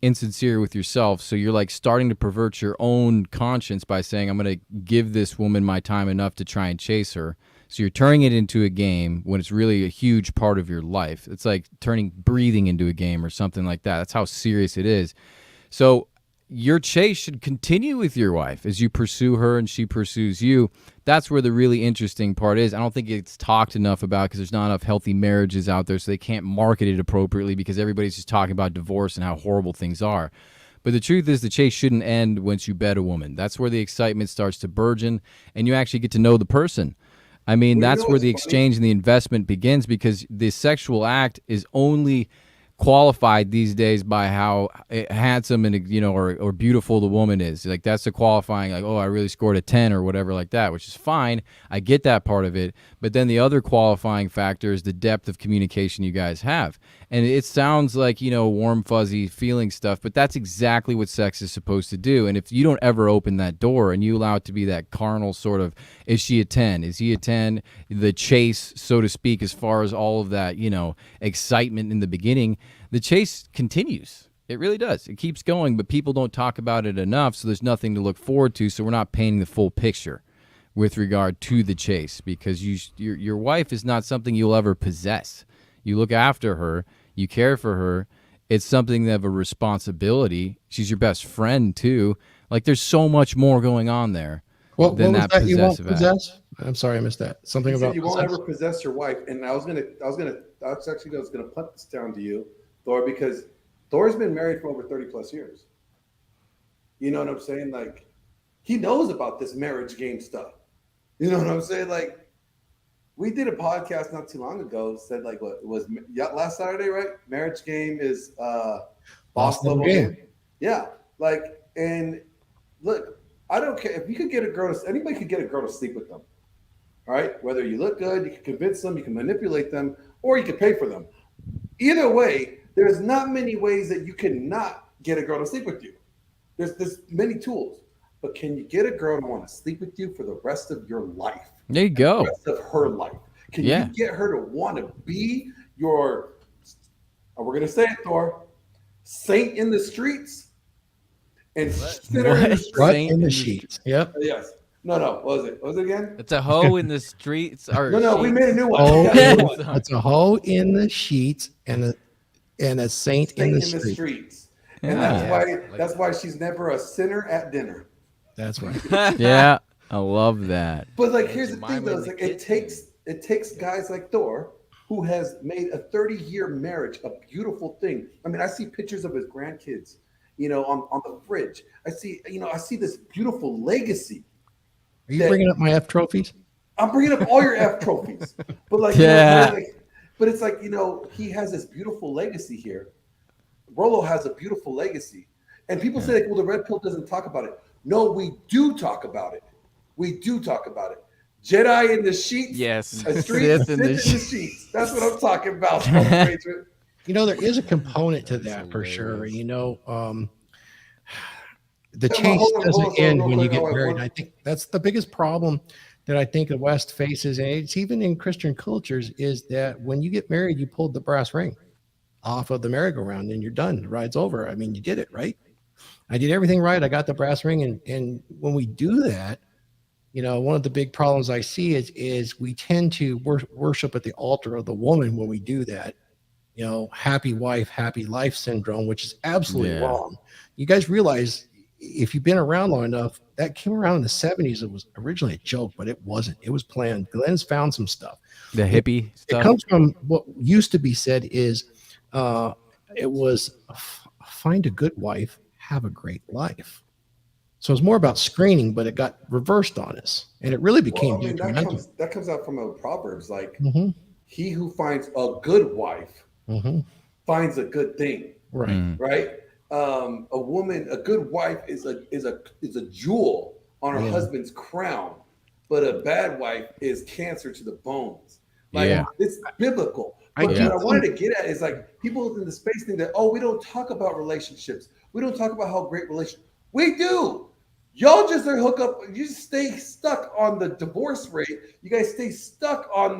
S3: insincere with yourself, so you're like starting to pervert your own conscience by saying, I'm going to give this woman my time enough to try and chase her. So you're turning it into a game when it's really a huge part of your life. It's like turning breathing into a game or something like that. That's how serious it is. So your chase should continue with your wife as you pursue her and she pursues you. That's where the really interesting part is. I don't think it's talked enough about because there's not enough healthy marriages out there, so they can't market it appropriately because everybody's just talking about divorce and how horrible things are. But the truth is the chase shouldn't end once you bet a woman. That's where the excitement starts to burgeon and you actually get to know the person. I mean,
S4: Well, you
S3: that's
S4: know
S3: where
S4: what's
S3: the
S4: funny?
S3: exchange and the investment begins, because the sexual act is only qualified these days by how handsome and or beautiful the woman is. Like, that's the qualifying, like, oh, I really scored a 10 or whatever like that, which is fine. I get that part of it. But then the other qualifying factor is the depth of communication you guys have. And it sounds like, warm, fuzzy feeling stuff, but that's exactly what sex is supposed to do. And if you don't ever open that door and you allow it to be that carnal sort of, is she a 10? Is he a 10? The chase, so to speak, as far as all of that, excitement in the beginning, the chase continues. It really does. It keeps going, but people don't talk about it enough, so there's nothing to look forward to. So we're not painting the full picture with regard to the chase, because your wife is not something you'll ever possess. You look after her, you care for her. It's something of a responsibility. She's your best friend too. Like, there's so much more going on there
S5: What
S3: than
S5: was
S3: that
S5: that you won't
S3: possessive act.
S5: possess? I'm sorry, I missed that. Something
S4: You said
S5: about
S4: you won't
S5: possess?
S4: ever possess your wife, and I was gonna punt this down to you, Thor, because Thor's been married for over 30 plus years. You know what I'm saying? Like, he knows about this marriage game stuff. You know what I'm saying? Like, we did a podcast not too long ago, said like what it was last Saturday, right? Marriage game is boss level game. Yeah. Like, and look, I don't care if you could get a girl anybody could get a girl to sleep with them. All right. Whether you look good, you can convince them, you can manipulate them, or you can pay for them. Either way, there's not many ways that you cannot get a girl to sleep with you. There's many tools. But can you get a girl to want to sleep with you for the rest of your life?
S3: There you go.
S4: The rest of her life. Can
S3: Yeah.
S4: you get her to want to be your, we're going to say it, Thor, saint in the streets and sinner in the streets?
S5: What
S3: Saint
S5: in the
S3: in the
S5: sheets? Yep.
S4: Yes. No. What was it? What was it again?
S2: It's a hoe in the streets. Or
S4: No. We made a new one.
S5: Oh,
S4: We got a new one.
S5: it's a hoe in the sheets and a saint in the street.
S4: streets. And
S3: Yeah.
S4: that's why she's never a sinner at dinner.
S5: That's right.
S3: Yeah, I love that.
S4: But like, here's the
S2: My
S4: thing,
S2: way
S4: though:
S2: in
S4: it's
S2: the
S4: like it takes guys like Thor, who has made a 30-year marriage a beautiful thing. I mean, I see pictures of his grandkids, on the fridge. I see this beautiful legacy.
S5: Are you bringing up my F trophies?
S4: I'm bringing up all your F trophies, but like,
S3: Yeah.
S4: but it's like, he has this beautiful legacy here. Rollo has a beautiful legacy, and people say like, well, the red pill doesn't talk about it. No, we do talk about it. We do talk about it. Jedi in the sheets.
S2: Yes.
S4: A street
S3: Sith
S4: sit
S3: in
S4: in
S3: the
S4: the sheets. That's what I'm talking about. There
S5: There is a component to that for sure. The
S4: Hold
S5: chase
S4: on,
S5: doesn't end
S4: real
S5: when you
S4: quick.
S5: get
S4: I
S5: married.
S4: want-
S5: I think that's the biggest problem that I think the West faces, and it's even in Christian cultures, is that when you get married, you pulled the brass ring off of the merry-go-round and you're done. The ride's over. I mean, you did it, right? I did everything right. I got the brass ring. And when we do that, one of the big problems I see is we tend to worship at the altar of the woman when we do that. Happy wife, happy life syndrome, which is absolutely wrong. You guys realize, if you've been around long enough, that came around in the 70s. It was originally a joke, but it wasn't. It was planned. Glenn's found some stuff.
S3: The hippie
S5: It
S3: stuff.
S5: comes from what used to be said is it was find a good wife, have a great life. So it's more about screening, but it got reversed on us, and it really became detrimental.
S4: that comes out from a Proverbs, like,
S5: Mm-hmm.
S4: he who finds a good wife
S5: Mm-hmm.
S4: finds a good thing,
S5: Right.
S4: right? A good wife is a jewel on her husband's crown, but a bad wife is cancer to the bones. Like,
S3: Yeah.
S4: it's biblical.
S5: I
S4: But
S5: do
S4: what I wanted to get at is, like, people in the space think that, oh, we don't talk about relationships. We don't talk about how great relationships. We do. Y'all just are hook up. You just stay stuck on the divorce rate. You guys stay stuck on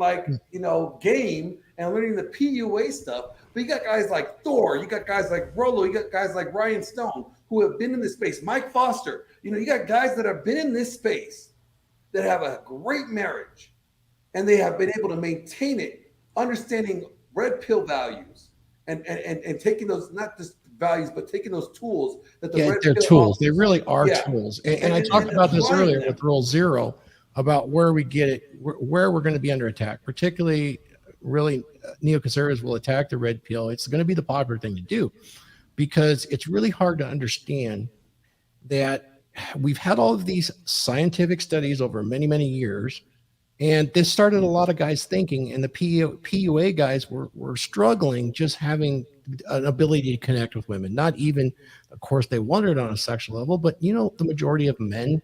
S4: game and learning the PUA stuff. But you got guys like Thor. You got guys like Rollo. You got guys like Ryan Stone who have been in this space. Mike Foster. You got guys that have been in this space that have a great marriage, and they have been able to maintain it, understanding red pill values and taking those, not just values, but taking those tools that the red
S5: They're
S4: pill
S5: tools.
S4: offers.
S5: They really are
S4: Yeah.
S5: tools. And I
S4: And
S5: talked about this
S4: applying
S5: earlier
S4: them.
S5: with Rule Zero about where we get it, where we're going to be under attack. Particularly, really, neoconservatives will attack the red pill. It's going to be the popular thing to do because it's really hard to understand that we've had all of these scientific studies over many, many years And this started a lot of guys thinking, and the PUA guys were struggling just having an ability to connect with women. Not even, of course, they wanted it on a sexual level, but the majority of men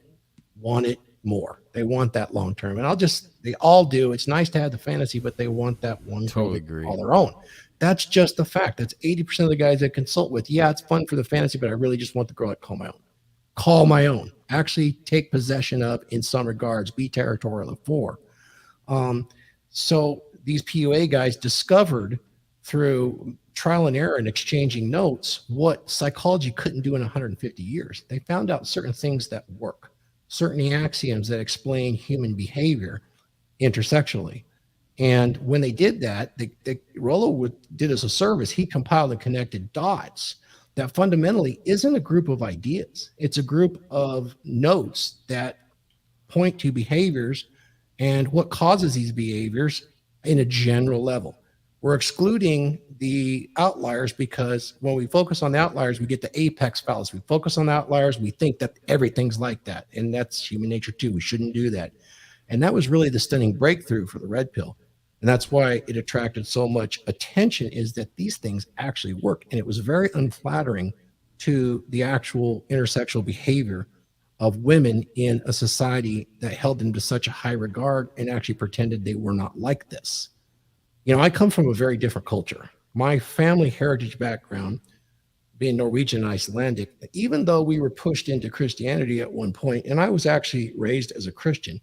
S5: want it more. They want that long term. And they all do. It's nice to have the fantasy, but they want that one
S3: Totally
S5: girl
S3: agree.
S5: all their own. That's just the fact. That's 80% of the guys I consult with. Yeah, it's fun for the fantasy, but I really just want the girl I call my own. Call my own. Actually take possession of in some regards. Be territorial for. So these PUA guys discovered through trial and error and exchanging notes what psychology couldn't do in 150 years. They found out certain things that work, certain axioms that explain human behavior intersectionally. And when they did that, Rollo did as a service. He compiled and connected dots that fundamentally isn't a group of ideas. It's a group of notes that point to behaviors and what causes these behaviors in a general level. We're excluding the outliers because when we focus on the outliers, we get the apex fallacy. We focus on the outliers, we think that everything's like that. And that's human nature too. We shouldn't do that. And that was really the stunning breakthrough for the red pill. And that's why it attracted so much attention, is that these things actually work. And it was very unflattering to the actual intersexual behavior of women in a society that held them to such a high regard and actually pretended they were not like this. I come from a very different culture. My family heritage background, being Norwegian and Icelandic, even though we were pushed into Christianity at one point, and I was actually raised as a Christian,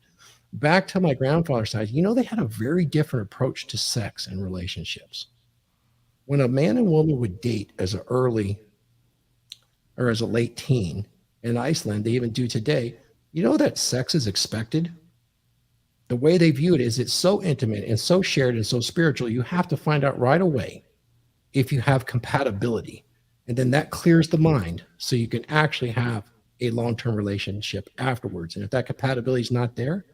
S5: back to my grandfather's side, they had a very different approach to sex and relationships. When a man and woman would date as an early or as a late teen, in Iceland, they even do today, that sex is expected. The way they view it is it's so intimate and so shared and so spiritual, you have to find out right away if you have compatibility. And then that clears the mind so you can actually have a long-term relationship afterwards. And if that compatibility is not there,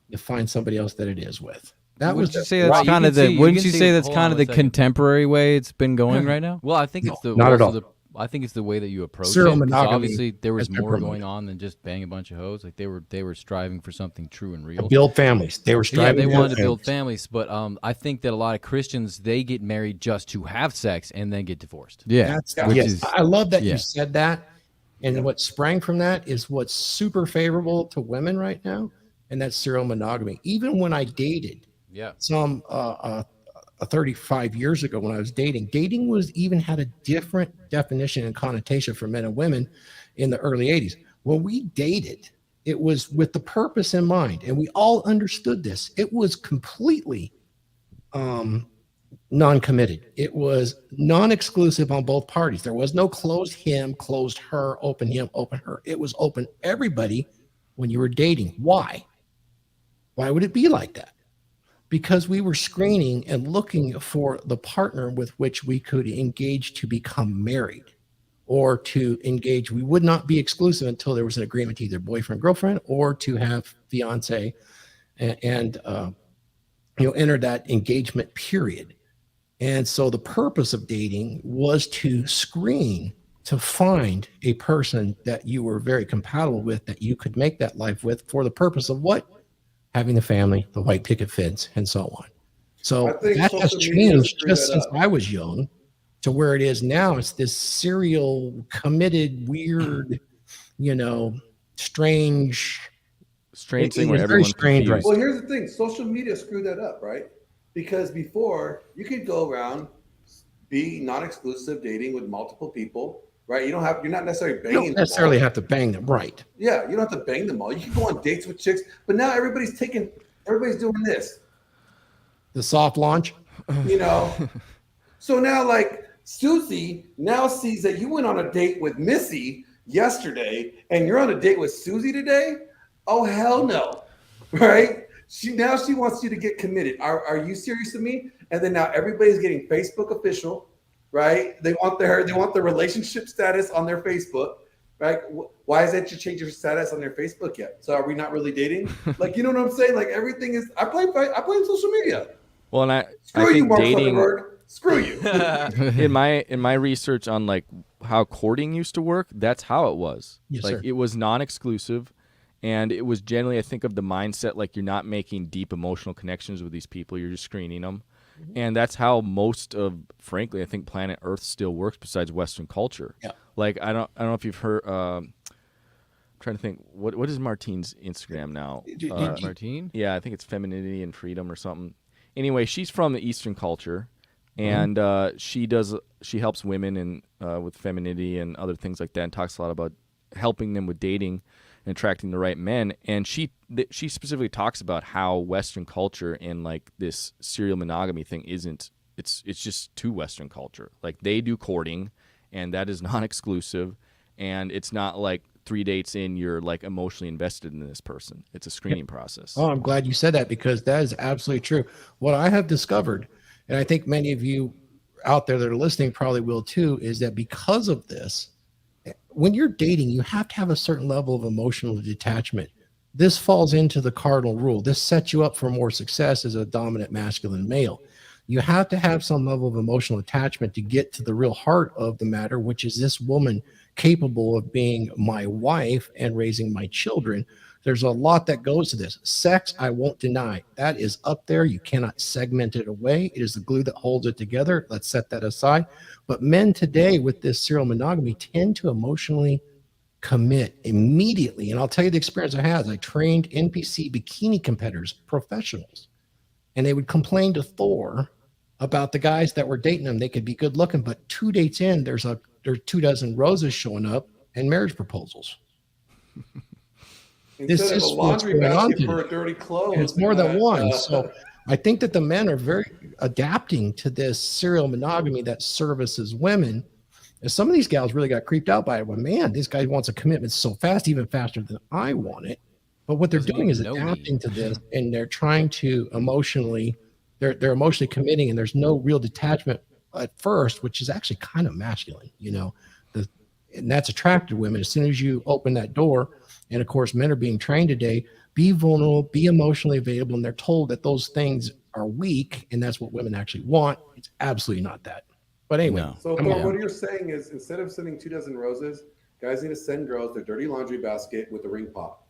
S5: you find somebody else that it is with. That
S3: Wouldn't
S5: was
S3: you say that's kind of the? Wouldn't you say that's kind of the contemporary way it's been going right now?
S2: Well, I think it's the
S5: not at all.
S2: I think it's the way that you approach
S5: Serial
S2: it. 'Cause
S5: monogamy
S2: obviously, there was
S5: has been
S2: more
S5: promoted.
S2: going on than just bang a bunch of hoes. Like they were striving for something true and real.
S5: Build families. They were
S2: Yeah,
S5: striving.
S2: they
S5: to
S2: wanted to build families, but I think that a lot of Christians, they get married just to have sex and then get divorced.
S3: Yeah, which
S5: Yes,
S3: is
S5: I love that
S3: yeah.
S5: you said that. And what sprang from that is what's super favorable to women right now, and that's serial monogamy. Even when I dated
S2: Yeah.
S5: some 35 years ago, when I was dating was even had a different definition and connotation for men and women in the early 80s. When we dated, it was with the purpose in mind, and we all understood this. It was completely non-committed. It was non-exclusive on both parties. There was no closed him, closed her, open him, open her. It was open everybody when you were dating. Why? Why would it be like that? Because we were screening and looking for the partner with which we could engage to become married or to engage. We would not be exclusive until there was an agreement to either boyfriend, girlfriend, or to have fiance and enter that engagement period. And so the purpose of dating was to screen, to find a person that you were very compatible with, that you could make that life with, for the purpose of what? Having the family, the white picket fence, and so on. So that has changed just since I was young to where it is now. It's this serial, committed, weird, strange
S1: thing where everyone's
S5: strange, right?
S4: Well, here's the thing. Social media screwed that up, right? Because before, you could go around, be non-exclusive, dating with multiple people, right? You're not necessarily banging
S5: You don't necessarily have to bang them, right?
S4: Yeah, you don't have to bang them all. You can go on dates with chicks, but now everybody's doing this.
S5: The soft launch.
S4: So now, like, Susie now sees that you went on a date with Missy yesterday and you're on a date with Susie today. Oh, hell no. Right? She wants you to get committed. Are you serious with me? And then now everybody's getting Facebook official, right? They want the relationship status on their Facebook, right? Why is that you change your status on their Facebook yet? So are we not really dating? Like, you know what I'm saying? Like, everything is, I blame social media.
S1: Well, and I
S4: Screw you,
S1: think
S4: Mark
S1: dating
S4: Zuckerberg. Screw you.
S1: in my research on like how courting used to work, that's how it was.
S5: Yes,
S1: like
S5: sir.
S1: it was non-exclusive, And it was generally, I think, of the mindset like you're not making deep emotional connections with these people, you're just screening them. And that's how most of, frankly, I think planet Earth still works besides Western culture.
S5: Yeah.
S1: Like I don't know if you've heard. I'm trying to think what is Martine's Instagram now?
S2: Martine?
S1: Yeah, I think it's Femininity and Freedom or something. Anyway, she's from the Eastern culture, and she helps women and with femininity and other things like that, and talks a lot about helping them with dating and attracting the right men. And she specifically talks about how Western culture and like this serial monogamy thing isn't. It's just too Western culture. Like they do courting, and that is non-exclusive, and it's not like 3 dates in you're like emotionally invested in this person. It's a screening process.
S5: Oh, I'm glad you said that, because that is absolutely true. What I have discovered, and I think many of you out there that are listening probably will too, is that because of this, when you're dating, you have to have a certain level of emotional detachment. This falls into the cardinal rule. This sets you up for more success as a dominant masculine male. You have to have some level of emotional attachment to get to the real heart of the matter, which is this woman capable of being my wife and raising my children. There's a lot that goes to this. Sex, I won't deny. That is up there. You cannot segment it away. It is the glue that holds it together. Let's set that aside. But men today with this serial monogamy tend to emotionally commit immediately. And I'll tell you the experience I had. I trained NPC bikini competitors, professionals, and they would complain to Thor about the guys that were dating them. They could be good looking, but 2 dates in, there's 24 roses showing up and marriage proposals.
S4: Instead
S5: This
S4: of
S5: is
S4: a
S5: what's
S4: laundry
S5: going on
S4: basket for
S5: today.
S4: dirty clothes.
S5: It's more than one.
S4: Uh,
S5: So I think that the men are very adapting to this serial monogamy that services women. And some of these gals really got creeped out by it. Well, man, this guy wants a commitment so fast, even faster than I want it. But what they're
S2: Doesn't
S5: doing is
S2: even know me.
S5: adapting to this, and they're trying to emotionally, they're emotionally committing, and there's no real detachment at first, which is actually kind of masculine, and that's attracted to women. As soon as you open that door, and of course, men are being trained today, be vulnerable, be emotionally available, and they're told that those things are weak, and that's what women actually want. It's absolutely not that. But anyway,
S3: No.
S4: So
S5: I'm
S4: Thor,
S5: on.
S4: what you're saying is instead of sending 24 roses, guys need to send girls their dirty laundry basket with a ring pop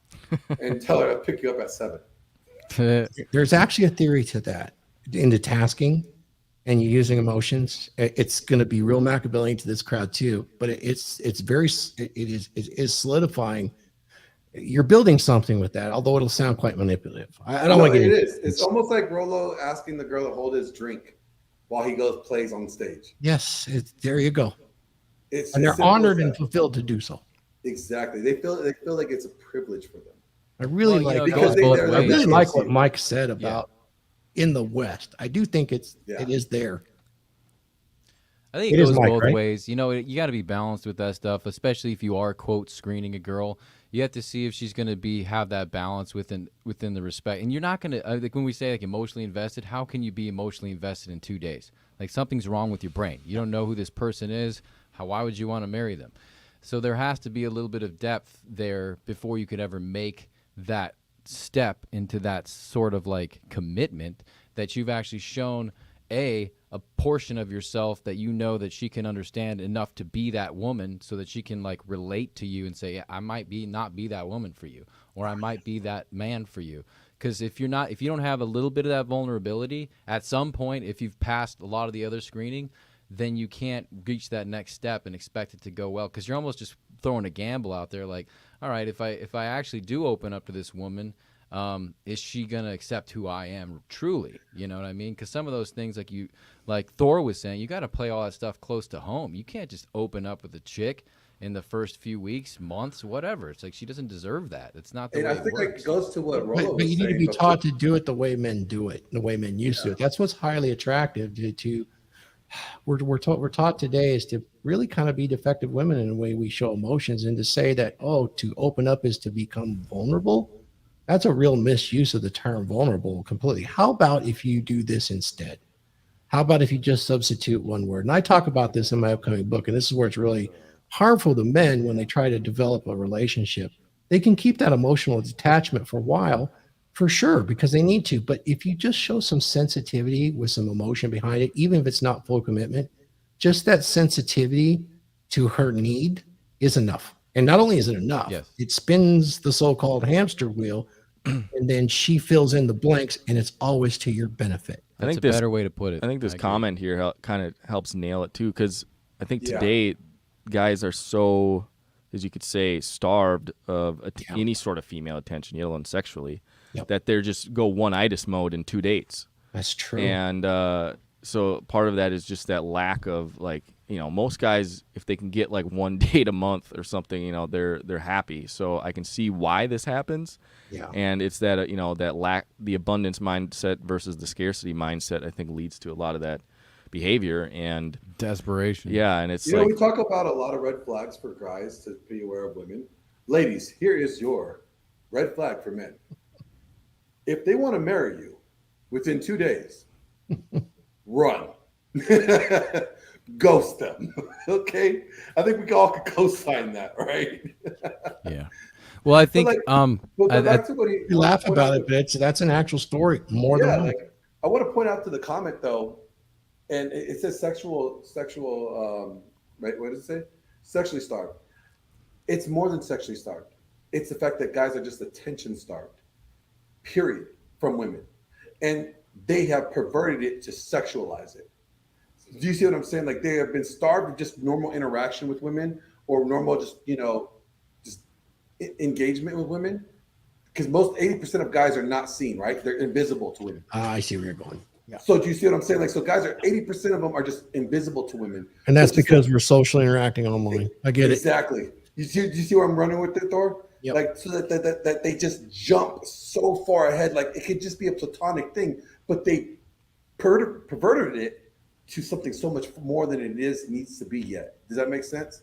S4: and tell her to pick you up at 7.
S5: There's actually a theory to that into tasking and you using emotions. It's going to be real Machiavellian to this crowd too, but it is solidifying. You're building something with that, although it'll sound quite manipulative. I don't want to get into it.
S4: It's almost like Rolo asking the girl to hold his drink while he plays on stage.
S5: Yes, there you go.
S4: It's
S5: And
S4: as
S5: they're
S4: simple as
S5: honored
S4: that.
S5: and fulfilled to do so.
S4: Exactly. They feel like it's a privilege for them.
S5: I really
S2: Well, you know,
S5: like
S2: it goes both
S5: I
S2: ways.
S5: really like what Mike said about in the West. I do think it is there.
S2: I think it
S5: It is
S2: goes
S5: Mike,
S2: both
S5: right?
S2: ways. You got to be balanced with that stuff, especially if you are quote screening a girl. You have to see if she's going to have that balance within the respect. And you're not going to like when we say like emotionally invested. How can you be emotionally invested in 2 days? Like something's wrong with your brain. You don't know who this person is. Why would you want to marry them? So there has to be a little bit of depth there before you could ever make that step into that sort of like commitment that you've actually shown a portion of yourself that you know that she can understand enough to be that woman so that she can like relate to you and say, I might not be that woman for you, or I might be that man for you. Because if you don't have a little bit of that vulnerability at some point, if you've passed a lot of the other screening, then you can't reach that next step and expect it to go well. Because you're almost just throwing a gamble out there. Like, all right, if I actually do open up to this woman, is she gonna accept who I am truly? You know what I mean? Because some of those things, like Thor was saying, you got to play all that stuff close to home. You can't just open up with a chick in the first few weeks, months, whatever. It's like she doesn't deserve that. It's not the
S4: And
S2: way
S4: I think
S2: it works.
S4: it goes to what Rolo
S5: But
S4: was
S5: you need to
S4: saying
S5: be
S4: before.
S5: taught to do it the way men do it, the way men used to. That's what's highly attractive to we're taught today is to really kind of be defective women in the way we show emotions, and to say that, to open up is to become vulnerable. That's a real misuse of the term vulnerable completely. How about if you do this instead? How about if you just substitute one word? And I talk about this in my upcoming book, and this is where it's really harmful to men when they try to develop a relationship. They can keep that emotional detachment for a while, for sure, because they need to. But if you just show some sensitivity with some emotion behind it, even if it's not full commitment, just that sensitivity to her need is enough. And not only is it enough,
S2: Yes.
S5: it spins the so-called hamster wheel, and then she fills in the blanks, and it's always to your benefit.
S1: I
S2: That's
S1: think
S2: a
S1: this
S2: better way to put it.
S1: I think this
S2: agree.
S1: comment here kind of helps nail it too, because I think
S4: Yeah.
S1: today guys are so, as you could say, starved of
S5: Yeah.
S1: any sort of female attention, let alone sexually,
S5: Yep.
S1: that they're just go one-itis mode in 2 dates.
S5: That's true.
S1: And so part of that is just that lack of, like, most guys, if they can get like one date a month or something, they're happy. So I can see why this happens.
S5: Yeah.
S1: And it's that, that lack, the abundance mindset versus the scarcity mindset, I think leads to a lot of that behavior. And
S2: Desperation.
S1: yeah, and it's
S4: You know,
S1: like,
S4: we talk about a lot of red flags for guys to be aware of women. Ladies, here is your red flag for men. If they want to marry you within 2 days, run. Ghost them. Okay? I think we all could co-sign that, right?
S2: Yeah. Well, I think
S4: like,
S2: I-
S4: back to what he
S5: We laugh about it, but that's an actual story more
S4: Yeah,
S5: than one.
S4: like I want to point out to the comment though, and it says sexual, right? What does it say? Sexually starved. It's more than sexually starved. It's the fact that guys are just attention starved, period, from women, and they have perverted it to sexualize it. Do you see what I'm saying? Like they have been starved of just normal interaction with women or normal, just engagement with women. Because most 80% of guys are not seen, right? They're invisible to women.
S5: I see where you're going. Yeah.
S4: So do you see what I'm saying? Like, so guys are 80% of them are just invisible to women.
S5: And that's
S4: So just
S5: because we're socially interacting online. I get it.
S4: exactly. You see where I'm running with it, Thor?
S5: Yep.
S4: Like, so that they just jump so far ahead. Like, it could just be a platonic thing, but they perverted it to something so much more than it needs to be yet. Does that make sense?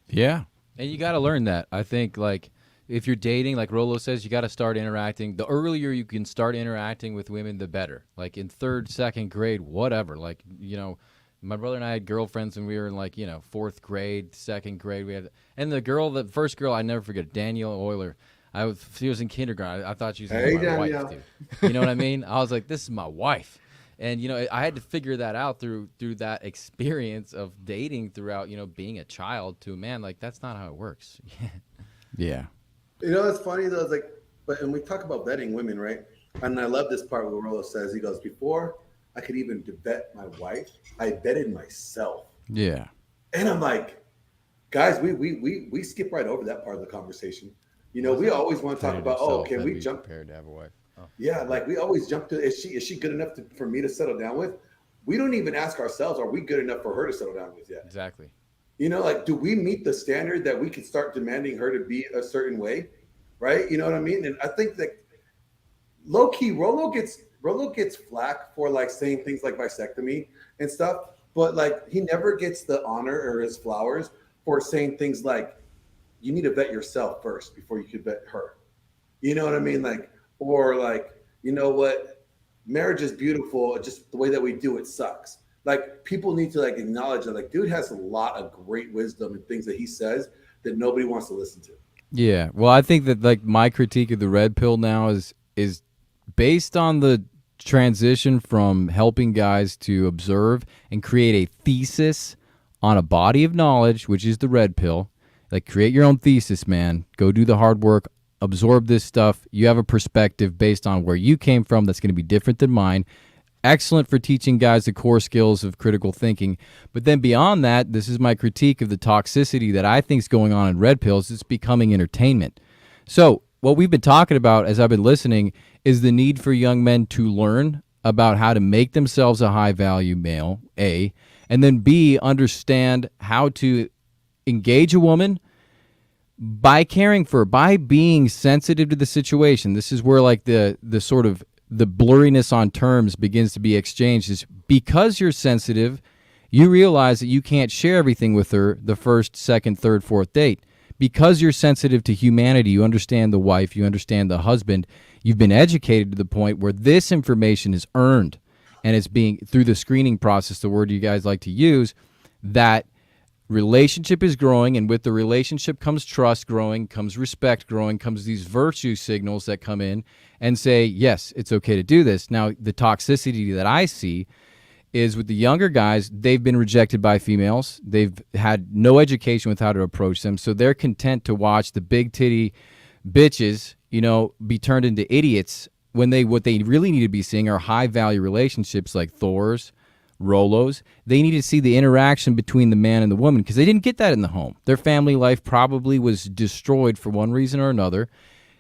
S2: Yeah. And you got to learn that. I think, like, if you're dating, like Rolo says, you got to start interacting. The earlier you can start interacting with women, the better. Like in 3rd, 2nd grade, whatever. Like, my brother and I had girlfriends when we were in, like, 4th grade, 2nd grade. And the first girl, I never forget, Danielle Euler. She was in kindergarten. I thought she was
S4: Hey,
S2: my wife,
S4: Danielle.
S2: dude. You know what I mean? I was like, this is my wife. And, I had to figure that out through that experience of dating throughout, being a child to a man. Like, that's not how it works.
S3: Yeah.
S4: You know, it's funny though. It's like, and we talk about vetting women, right? And I love this part where Rolo says, he goes, before I could even vet my wife, I vetted myself.
S3: Yeah.
S4: And I'm like, guys, we skip right over that part of the conversation. We always want to talk about, can we jump?
S2: Prepared to have a wife. Oh.
S4: Yeah, like we always jump to, is she good enough for me to settle down with? We don't even ask ourselves, are we good enough for her to settle down with yet?
S2: Exactly.
S4: Like, do we meet the standard that we can start demanding her to be a certain way? Right? You know what I mean? And I think that low key, Rolo gets flack for like saying things like vasectomy and stuff, but like he never gets the honor or his flowers for saying things like, you need to vet yourself first before you could vet her. You know what I mean? Like, or like, you know what? Marriage is beautiful. Just the way that we do it sucks. Like, people need to like acknowledge that, like, dude has a lot of great wisdom and things that he says that nobody wants to listen to.
S3: Yeah. Well, I think that, like, my critique of the red pill now is based on the transition from helping guys to observe and create a thesis on a body of knowledge, which is the red pill. Like, create your own thesis, man. Go do the hard work. Absorb this stuff. You have a perspective based on where you came from that's going to be different than mine. Excellent for teaching guys the core skills of critical thinking. But then beyond that, this is my critique of the toxicity that I think is going on in red pills. It's becoming entertainment. So what we've been talking about as I've been listening is the need for young men to learn about how to make themselves a high-value male, A, and then B, understand how to engage a woman by caring for her, by being sensitive to the situation. This is where, like, the sort of the blurriness on terms begins to be exchanged. Is because you're sensitive, you realize that you can't share everything with her the first, second, third, fourth date. Because you're sensitive to humanity, you understand the wife, you understand the husband, you've been educated to the point where this information is earned, and it's being, through the screening process, the word you guys like to use, that relationship is growing, and with the relationship comes trust growing, comes respect growing, comes these virtue signals that come in and say, yes, it's okay to do this. Now, the toxicity that I see is with the younger guys, they've been rejected by females. They've had no education with how to approach them, so they're content to watch the big titty bitches, be turned into idiots when what they really need to be seeing are high value relationships like Thor's, Rolo's. They need to see the interaction between the man and the woman because they didn't get that in the home. Their family life probably was destroyed for one reason or another.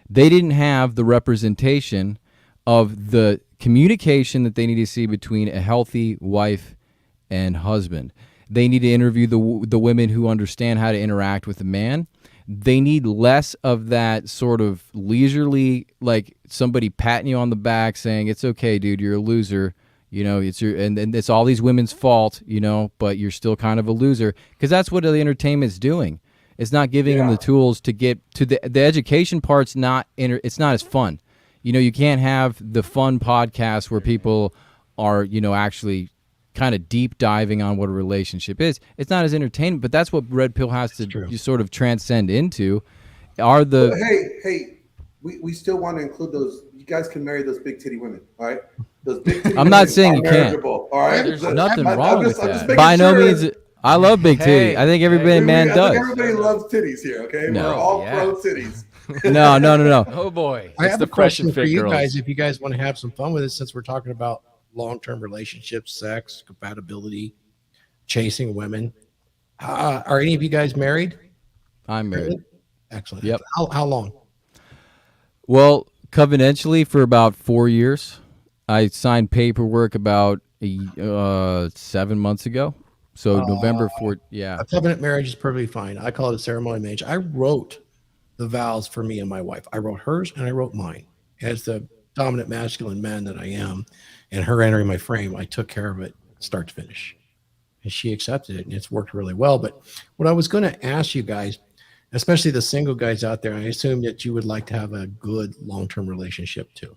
S3: They didn't have the representation of the communication that they need to see between a healthy wife and husband. They need to interview the women who understand how to interact with a man. They need less of that sort of leisurely, like somebody patting you on the back saying, it's okay, dude, you're a loser. It's and it's all these women's fault, but you're still kind of a loser. Because that's what the entertainment's doing. It's not giving them the tools to get to the education part's it's not as fun. You can't have the fun podcast where people are, actually kind of deep diving on what a relationship is. It's not as entertaining, but that's what Red Pill has to sort of transcend into.
S4: Hey, we still want to include those. You guys can marry those big titty women, all right? Those big titty
S3: I'm not saying you can't.
S4: All right,
S2: There's nothing wrong with that.
S3: By no means. I love big titty. I think every man
S4: I
S3: does.
S4: think everybody loves titties here, okay?
S3: No.
S4: We're all pro titties.
S3: No.
S2: Oh boy.
S5: I have
S1: the
S5: a
S1: fresh and
S5: question for
S1: fit
S5: you
S1: girls.
S5: guys. If you guys want to have some fun with it, since we're talking about long-term relationships, sex, compatibility, chasing women, are any of you guys married?
S3: I'm married.
S5: Excellent.
S3: Yep.
S5: How long?
S3: Well, covenantally for about 4 years. I signed paperwork about 7 months ago. So November 4th. Yeah.
S5: A covenant marriage is perfectly fine. I call it a ceremonial marriage. I wrote the vows for me and my wife. I wrote hers and I wrote mine. As the dominant masculine man that I am, and her entering my frame, I took care of it start to finish. And she accepted it, and it's worked really well. But what I was going to ask you guys, especially the single guys out there, I assume that you would like to have a good long-term relationship too.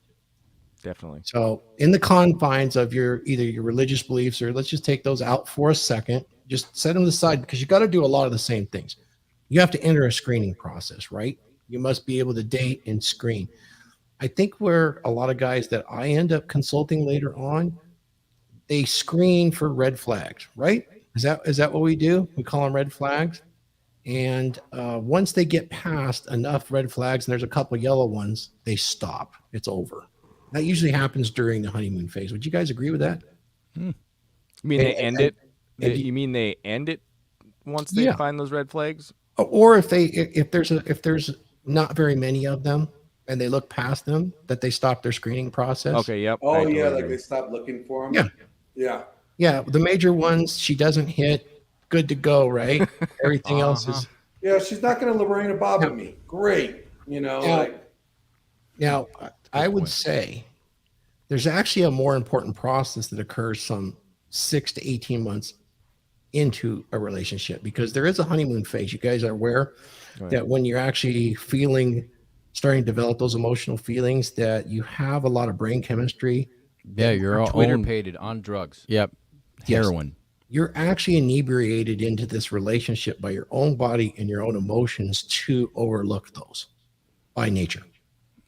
S1: Definitely.
S5: So in the confines of either your religious beliefs, or let's just take those out for a second, just set them aside, because you got to do a lot of the same things. You have to enter a screening process, right? You must be able to date and screen. I think where a lot of guys that I end up consulting later on, they screen for red flags, right? Is that what we do? We call them red flags. And once they get past enough red flags, and there's a couple of yellow ones, they stop. It's over. That usually happens during the honeymoon phase. Would you guys agree with that?
S1: You mean they end it? You mean they end it once they find those red flags?
S5: Or if there's not very many of them and they look past them, that they stop their screening process.
S1: Okay, yep.
S4: Oh,
S1: I totally
S4: like
S1: agree.
S4: they stop looking for them?
S5: Yeah. The major ones, she doesn't hit, good to go, right? Everything else is.
S4: Yeah, she's not going to Lorena Bob with me. Great.
S5: Now, I would say there's actually a more important process that occurs some 6 to 18 months into a relationship, because there is a honeymoon phase. You guys are aware that when you're actually starting to develop those emotional feelings, that you have a lot of brain chemistry.
S3: Yeah, you're all
S2: Twitter-pated on drugs.
S3: Yep. Heroin.
S5: You're actually inebriated into this relationship by your own body and your own emotions to overlook those by nature.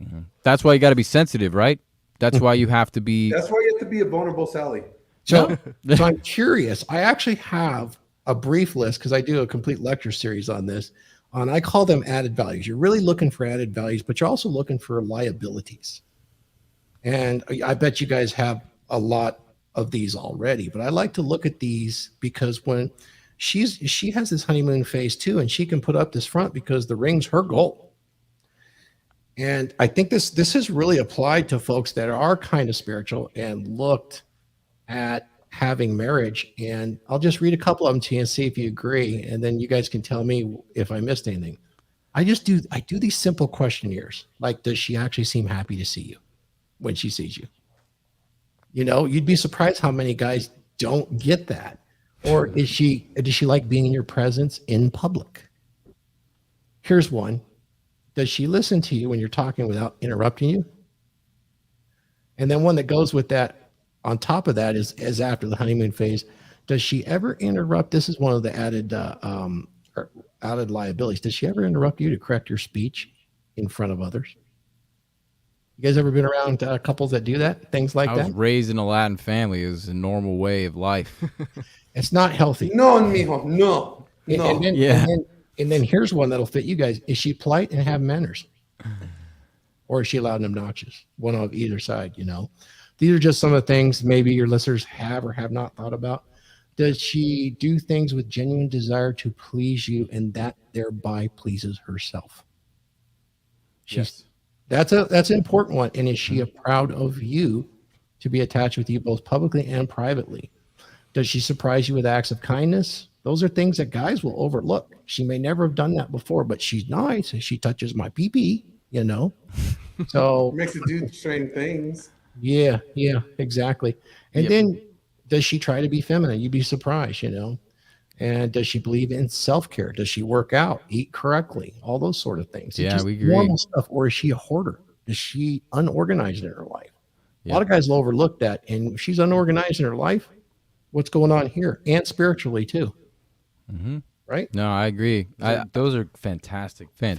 S3: Mm-hmm. That's why you got to be sensitive, right? That's why you have to be.
S4: That's why you have to be a vulnerable Sally.
S5: So I'm curious. I actually have a brief list, because I do a complete lecture series on this. And I call them added values. You're really looking for added values, but you're also looking for liabilities. And I bet you guys have a lot of these already, but I like to look at these because when she has this honeymoon phase too, and she can put up this front because the ring's her goal. And I think this is really applied to folks that are kind of spiritual and looked at having marriage. And I'll just read a couple of them to you and see if you agree, and then you guys can tell me if I missed anything. I do these simple questionnaires, like, does she actually seem happy to see you when she sees you? You'd be surprised how many guys don't get that. Or does she like being in your presence in public? Here's one. Does she listen to you when you're talking without interrupting you? And then one that goes with that, on top of that, is after the honeymoon phase. Does she ever interrupt? This is one of the added liabilities. Does she ever interrupt you to correct your speech in front of others? You guys ever been around couples that do that? Things like
S3: I was
S5: that?
S3: raised in a Latin family. It was a normal way of life.
S5: It's not healthy.
S4: No, mijo, no,
S5: And
S4: no.
S5: then,
S3: Yeah.
S5: and then here's one that'll fit you guys. Is she polite and have manners? Or is she loud and obnoxious? One of either side, you know. These are just some of the things maybe your listeners have or have not thought about. Does she do things with genuine desire to please you and that thereby pleases herself?
S3: Yes.
S5: That's an important one. And is she proud of you to be attached with you both publicly and privately? Does she surprise you with acts of kindness? Those are things that guys will overlook. She may never have done that before, but she's nice and she touches my pee-pee, you know. So
S4: Makes a dude strange things.
S5: yeah, exactly. And then does she try to be feminine? You'd be surprised, you know. And does she believe in self-care? Does she work out, eat correctly, all those sort of things? It's
S3: Yeah,
S5: just
S3: we agree.
S5: normal stuff. Or is she a hoarder? Is she unorganized in her life? A lot
S3: Yeah.
S5: of guys will overlook that. And if she's unorganized in her life, what's going on here? And spiritually too.
S3: Mm-hmm.
S5: Right?
S3: No, I agree. Those are fantastic points.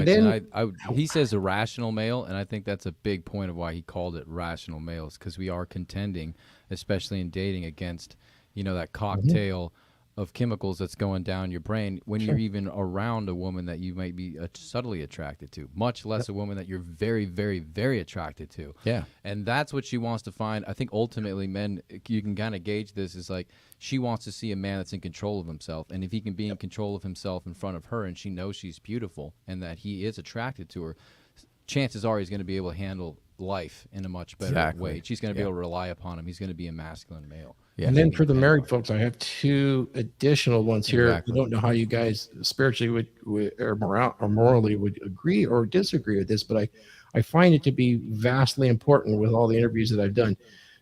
S5: then-
S3: He says a rational male, and I think that's a big point of why he called it rational males, because we are contending, especially in dating, against that cocktail of chemicals that's going down your brain when you're even around a woman that you might be subtly attracted to, much less a woman that you're very, very, very attracted to.
S2: Yeah.
S3: And that's what she wants to find. I think ultimately, men, you can kind of gauge this, is like she wants to see a man that's in control of himself. And if he can be in control of himself in front of her and she knows she's beautiful and that he is attracted to her, chances are he's going to be able to handle life in a much better way. She's going to be able to rely upon him. He's going to be a masculine male.
S2: Yeah.
S5: And then for the married folks, I have two additional ones here.
S3: Exactly.
S5: I don't know how you guys spiritually would or morally would agree or disagree with this, but I find it to be vastly important with all the interviews that I've done.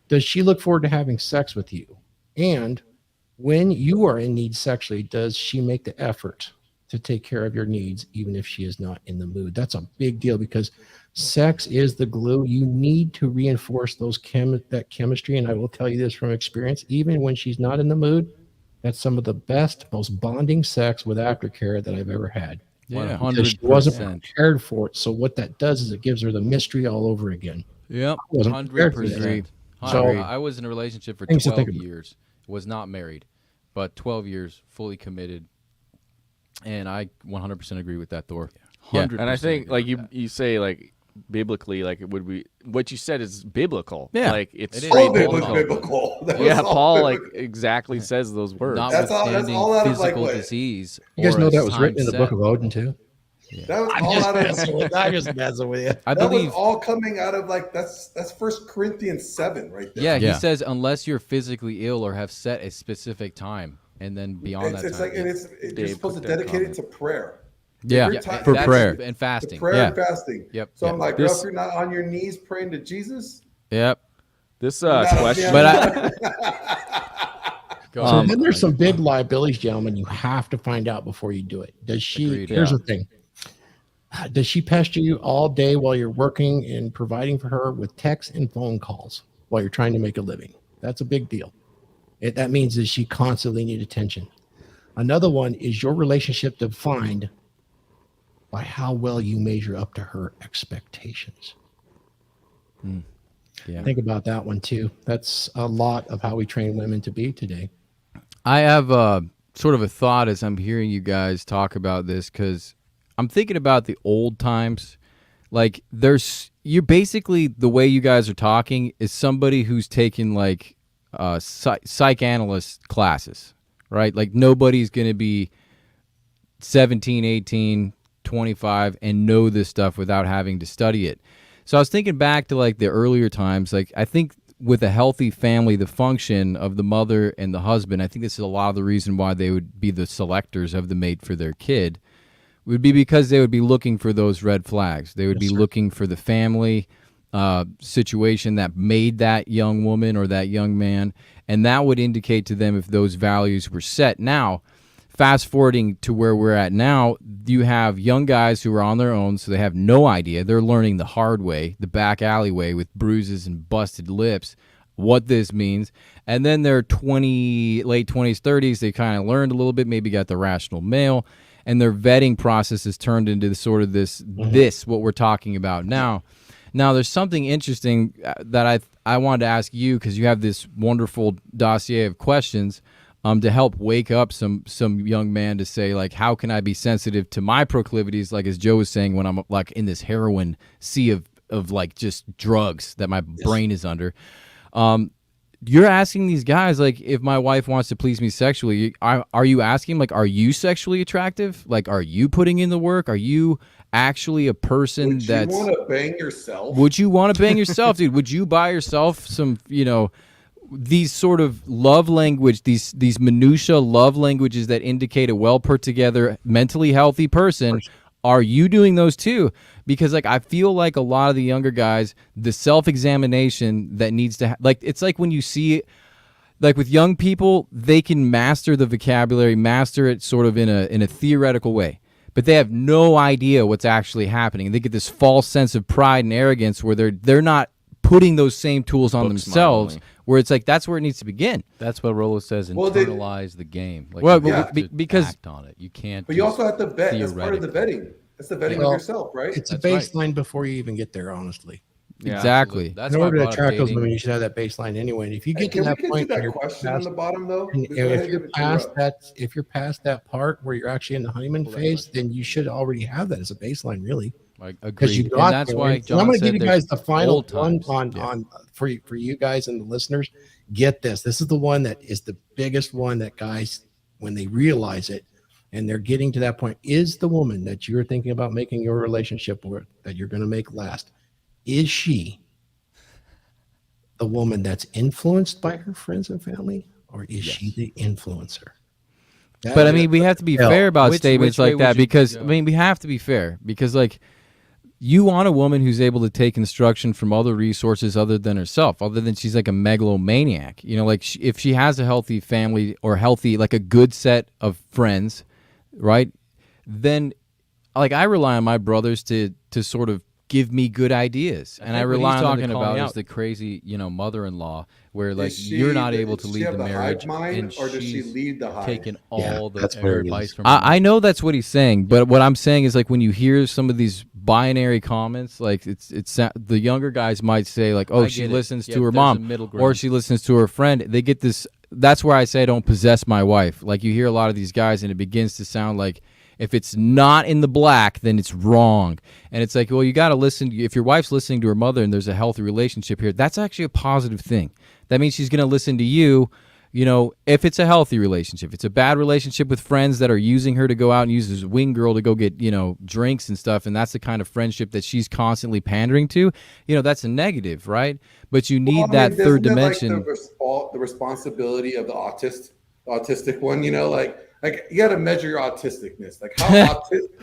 S5: Does she look forward to having sex with you? And when you are in need sexually, does she make the effort to take care of your needs, even if she is not in the mood? That's a big deal because sex is the glue. You need to reinforce that chemistry. And I will tell you this from experience, even when she's not in the mood, that's some of the best, most bonding sex with aftercare that I've ever had.
S3: Yeah,
S5: Because she wasn't prepared for it. So what that does is it gives her the mystery all over again.
S3: Yep,
S5: I wasn't prepared for that.
S3: 100%.
S5: So-
S3: I was in a relationship for
S5: Things to
S3: 12
S5: think about.
S3: years, was not married, but 12 years fully committed, and I 100% agree with that, Thor. 100%.
S1: And I think,
S3: agree
S1: like
S3: with that.
S1: you say, like biblically, like it would be what you said is biblical.
S3: Yeah,
S1: like it's
S3: it is.
S1: straight
S4: All of it was
S1: biblical.
S4: biblical. That was
S1: Yeah,
S4: all
S1: Paul like
S4: biblical.
S1: exactly says those words.
S4: That's all
S3: Notwithstanding
S4: out of, like,
S3: physical
S4: what?
S3: disease.
S5: You guys
S3: or
S5: know
S3: a
S5: that was
S3: time
S5: written in the
S3: set.
S5: book of Odin too?
S4: That was all out of.
S5: I'm just messing with you.
S3: I
S4: That
S3: believe.
S4: was all coming out of like that's 1 Corinthians 7 right there.
S3: Yeah,
S2: Yeah.
S3: he says unless you're physically ill or have set a specific time, and then beyond
S4: It's
S3: that
S4: like
S3: time.
S4: you're
S1: Dave
S4: supposed to
S1: put that
S4: dedicate it
S1: comment.
S4: to prayer.
S2: Yeah.
S4: Every
S3: Yeah,
S4: time-
S2: for
S3: that's-
S2: prayer.
S3: and
S4: To
S3: fasting.
S4: prayer
S2: Yeah.
S4: and fasting.
S3: Yep.
S4: So
S3: Yep.
S4: I'm like,
S1: This-
S4: girl, if you're not on your knees praying to Jesus,
S2: Yep.
S1: This
S4: not
S1: question,
S3: But
S5: So
S3: I,
S5: then there's some big liabilities, gentlemen, you have to find out before you do it. Does she,
S3: Agreed.
S5: here's
S1: Yeah.
S5: the thing. Does she pester you all day while you're working and providing for her with texts and phone calls while you're trying to make a living? That's a big deal. That means that she constantly needs attention. Another one is your relationship defined by how well you measure up to her expectations.
S3: yeah.
S5: Think about that one too. That's a lot of how we train women to be today.
S2: I have sort of a thought as I'm hearing you guys talk about this because I'm thinking about the old times. Like you're basically, the way you guys are talking is somebody who's taken like psychanalyst classes, right? Like nobody's going to be 17, 18, 25 and know this stuff without having to study it. So I was thinking back to like the earlier times. Like I think with a healthy family, the function of the mother and the husband, I think this is a lot of the reason why they would be the selectors of the mate for their kid, would be because they would be looking for those red flags. They would be looking for the family situation that made that young woman or that young man, and that would indicate to them if those values were set. Now, fast forwarding to where we're at now, you have young guys who are on their own, so they have no idea. They're learning the hard way, the back alleyway with bruises and busted lips, what this means. And then they're late 20s, 30s, they kind of learned a little bit, maybe got the rational male, and their vetting process is turned into sort of this what we're talking about now.
S3: Now, there's something interesting that I wanted to ask you, because you have this wonderful dossier of questions to help wake up some young man to say, like, how can I be sensitive to my proclivities, like as Joe was saying, when I'm like in this heroin sea of like just drugs that my brain is under. You're asking these guys, like, if my wife wants to please me sexually, are you asking, like, are you sexually attractive? Like, are you putting in the work? Are you actually a person that's...
S4: Would you want to bang yourself?
S3: Would you want to bang yourself, dude? Would you buy yourself some, these sort of love language, these minutia love languages that indicate a well put together, mentally healthy person? Are you doing those too? Because like I feel like a lot of the younger guys, the self-examination that needs to like, it's like when you see like with young people, they can master the vocabulary, master it sort of in a theoretical way, but they have no idea what's actually happening. They get this false sense of pride and arrogance where they're not putting those same tools on themselves, where it's like that's where it needs to begin.
S2: That's what Rolo says. Internalize the game. Like,
S3: well,
S2: you have to
S3: because
S2: act on it, you can't.
S4: But you also have to vet. That's part of the vetting. That's the vetting of yourself, right?
S5: It's a baseline before you even get there, honestly.
S3: Yeah, exactly.
S2: That's
S5: in order to
S2: why I brought up
S5: attract those
S2: dating.
S5: women, you should have that baseline anyway. And if you get to that point,
S4: that question on the bottom though.
S5: if you're past that part where you're actually in the honeymoon phase, then you should already have that as a baseline, really.
S2: Because
S5: you got
S2: and that's
S5: there.
S2: why
S5: And
S2: John
S5: I'm going to
S2: said
S5: give you guys the final
S2: old times.
S5: one on for you guys and the listeners. Get this. This is the one that is the biggest one that guys, when they realize it and they're getting to that point, is the woman that you're thinking about making your relationship with, that you're going to make last. Is she the woman that's influenced by her friends and family, or is she the influencer?
S3: But I mean, we have to be fair about statements like that, because
S2: go?
S3: I mean, we have to be fair, because like you want a woman who's able to take instruction from other resources other than herself, other than she's like a megalomaniac. Like if she has a healthy family or healthy, like a good set of friends, right? Then like I rely on my brothers to sort of give me good ideas, and I rely on them to call me out.
S2: Is the crazy, mother-in-law where like
S4: Is
S2: you're not able
S4: does
S2: to
S4: she
S2: lead
S4: have
S2: the marriage,
S4: hive mind,
S2: and
S4: or does she
S2: she's
S4: lead the hive?
S2: taking all
S5: that's
S2: the
S5: where it
S2: advice
S5: is.
S2: from.
S3: I know that's what he's saying, but what I'm saying is like when you hear some of these binary comments, like it's the younger guys might say like, oh,
S2: I
S3: she
S2: get it.
S3: listens
S2: Yeah,
S3: to her
S2: there's a
S3: mom,
S2: middle
S3: or
S2: ground.
S3: she listens to her friend. They get this. That's where I say I don't possess my wife. Like you hear a lot of these guys, and it begins to sound like if it's not in the black, then it's wrong. And it's like, well, you got to listen. If your wife's listening to her mother and there's a healthy relationship here, that's actually a positive thing. That means she's going to listen to you, if it's a healthy relationship. If it's a bad relationship with friends that are using her to go out and use as a wing girl to go get, drinks and stuff, and that's the kind of friendship that she's constantly pandering to, that's a negative, right? But you need that third dimension.
S4: Like the responsibility of the autistic one, like you got to measure your autisticness. Like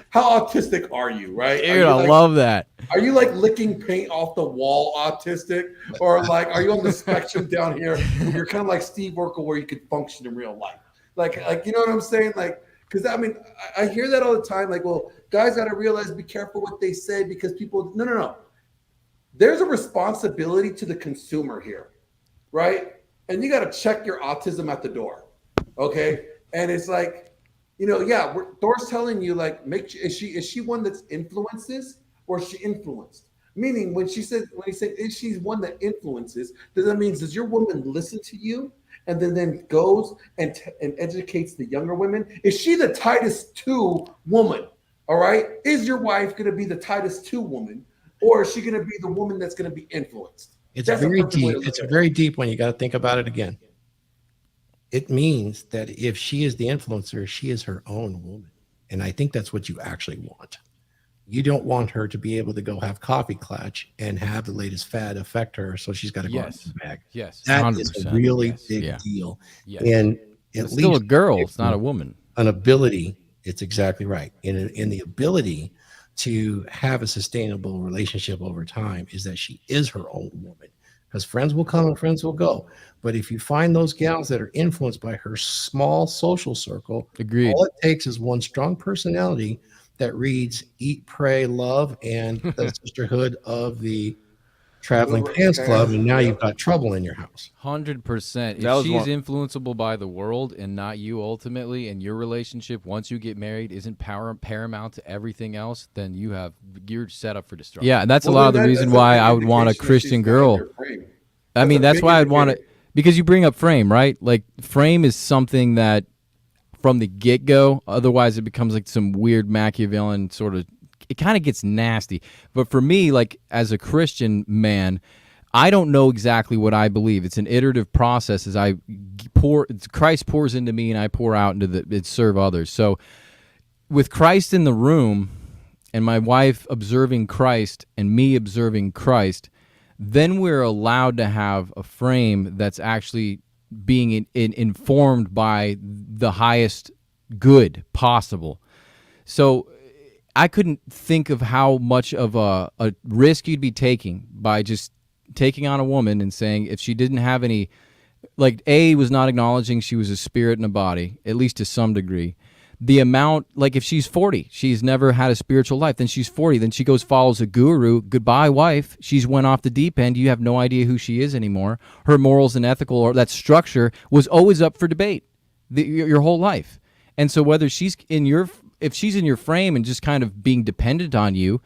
S4: how autistic are you, right?
S3: Dude, I love that.
S4: Are you like licking paint off the wall autistic, or like are you on the spectrum down here where you're kind of like Steve Urkel where you could function in real life? Like you know what I'm saying? Like, because I mean I hear that all the time. Like, well, guys got to realize, be careful what they say, because people no. There's a responsibility to the consumer here, right? And you got to check your autism at the door, okay? And it's like, Thor's telling you, like, is she one that's influences, or is she influenced? Meaning, when he said, is she one that influences, does that mean, does your woman listen to you and then goes and educates the younger women? Is she the Titus 2 woman? All right. Is your wife going to be the Titus 2 woman, or is she going to be the woman that's going to be influenced?
S5: It's very deep. It's a very deep one. You got to think about it again. It means that if she is the influencer, she is her own woman. And I think that's what you actually want. You don't want her to be able to go have coffee clutch and have the latest fad affect her, so she's got to go out in the bag.
S2: Yes.
S5: That
S3: 100%.
S5: is a really big deal.
S2: Yes.
S5: And
S3: It's still a girl. It's not a woman.
S5: An ability. It's exactly right. In the ability to have a sustainable relationship over time is that she is her own woman. Because friends will come and friends will go. But if you find those gals that are influenced by her small social circle,
S3: Agreed.
S5: all it takes is one strong personality that reads Eat, Pray, Love, and the sisterhood of the traveling pants club, and now you've got trouble in your house.
S2: 100%.
S1: That
S2: If
S1: was
S2: she's
S1: one-
S2: influenceable by the world and not you ultimately, and your relationship once you get married isn't paramount to everything else, then you're set up for destruction.
S3: Yeah, and that's a
S4: Well,
S3: lot of
S4: then
S3: the
S4: that-
S3: reason
S4: that's a
S3: why
S4: big
S3: I would want a
S4: indication that
S3: Christian
S4: she's not in
S3: girl.
S4: your frame.
S3: I mean,
S4: a
S3: that's
S4: big
S3: why I'd want to,
S4: indicator.
S3: because you bring up frame, right? Like, frame is something that from the get-go, otherwise it becomes like some weird Machiavellian sort of, it kind of gets nasty. But for me, like, as a Christian man, I don't know exactly what I believe. It's an iterative process as Christ pours into me and I pour out and serve others. So with Christ in the room and my wife observing Christ and me observing Christ, then we're allowed to have a frame that's actually being informed by the highest good possible. So I couldn't think of how much of a risk you'd be taking by just taking on a woman and saying if she didn't have any, like, was not acknowledging she was a spirit and a body, at least to some degree. The amount, like, if she's 40, she's never had a spiritual life, then she's 40, then she goes follows a guru, goodbye wife, she's went off the deep end, you have no idea who she is anymore. Her morals and ethical, or that structure was always up for debate your whole life. And so whether if she's in your frame and just kind of being dependent on you,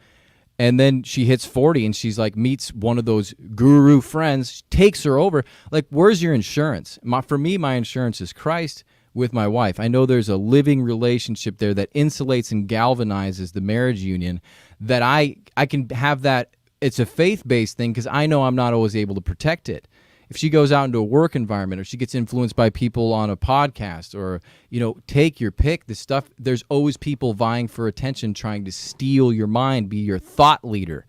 S3: and then she hits 40 and she's like meets one of those guru friends, takes her over, like, where's your insurance? For me, my insurance is Christ with my wife. I know there's a living relationship there that insulates and galvanizes the marriage union, that I can have that. It's a faith-based thing because I know I'm not always able to protect it. If she goes out into a work environment or she gets influenced by people on a podcast or, take your pick, this stuff, there's always people vying for attention, trying to steal your mind, be your thought leader.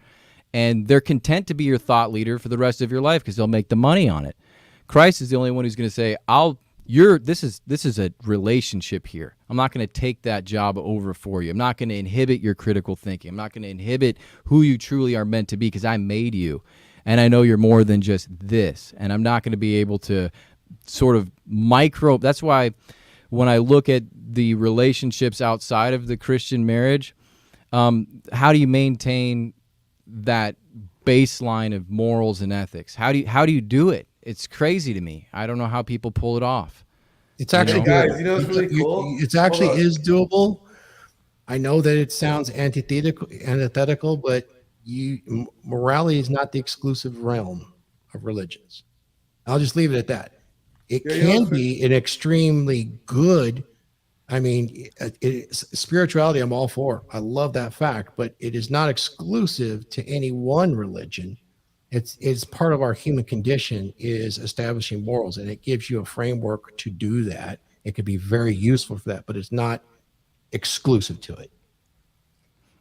S3: And they're content to be your thought leader for the rest of your life because they'll make the money on it. Christ is the only one who's going to say, this is a relationship here. I'm not going to take that job over for you. I'm not going to inhibit your critical thinking. I'm not going to inhibit who you truly are meant to be because I made you. And I know you're more than just this. And I'm not going to be able to sort of that's why when I look at the relationships outside of the Christian marriage, how do you maintain that baseline of morals and ethics? How do you do it? It's crazy to me. I don't know how people pull it off.
S5: It's actually
S4: Hey,
S5: good.
S4: guys, what's really cool?
S5: It's actually
S4: Hold on.
S5: is doable. I know that it sounds antithetical, but morality is not the exclusive realm of religions. I'll just leave it at that. It can be an extremely good. I mean, spirituality, I'm all for. I love that fact, but it is not exclusive to any one religion. It's part of our human condition is establishing morals, and it gives you a framework to do that. It could be very useful for that, but it's not exclusive to it.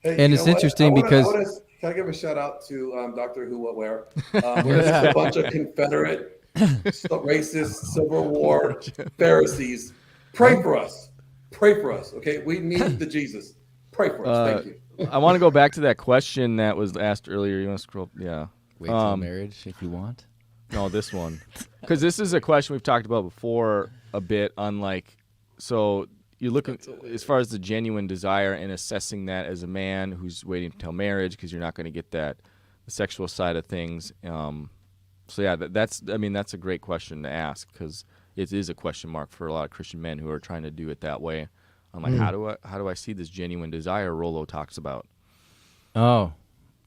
S4: Hey,
S3: And
S4: you
S3: it's
S4: know what?
S3: interesting
S4: I wanna-
S3: because-
S4: can I give a shout out to Doctor Who What Where? We're just a bunch of Confederate, racist, Civil War Pharisees. Pray for us. Pray for us. Okay, we need the Jesus. Pray for us. Thank you.
S1: I want to go back to that question that was asked earlier. You want to scroll? Yeah.
S2: Wait till marriage if you want.
S1: No, this one. Because this is a question we've talked about before a bit, unlike, so you look at, as far as the genuine desire and assessing that as a man who's waiting until marriage because you're not going to get the sexual side of things. So yeah, that's a great question to ask because it is a question mark for a lot of Christian men who are trying to do it that way. I'm like, how do I see this genuine desire Rollo talks about?
S3: Oh,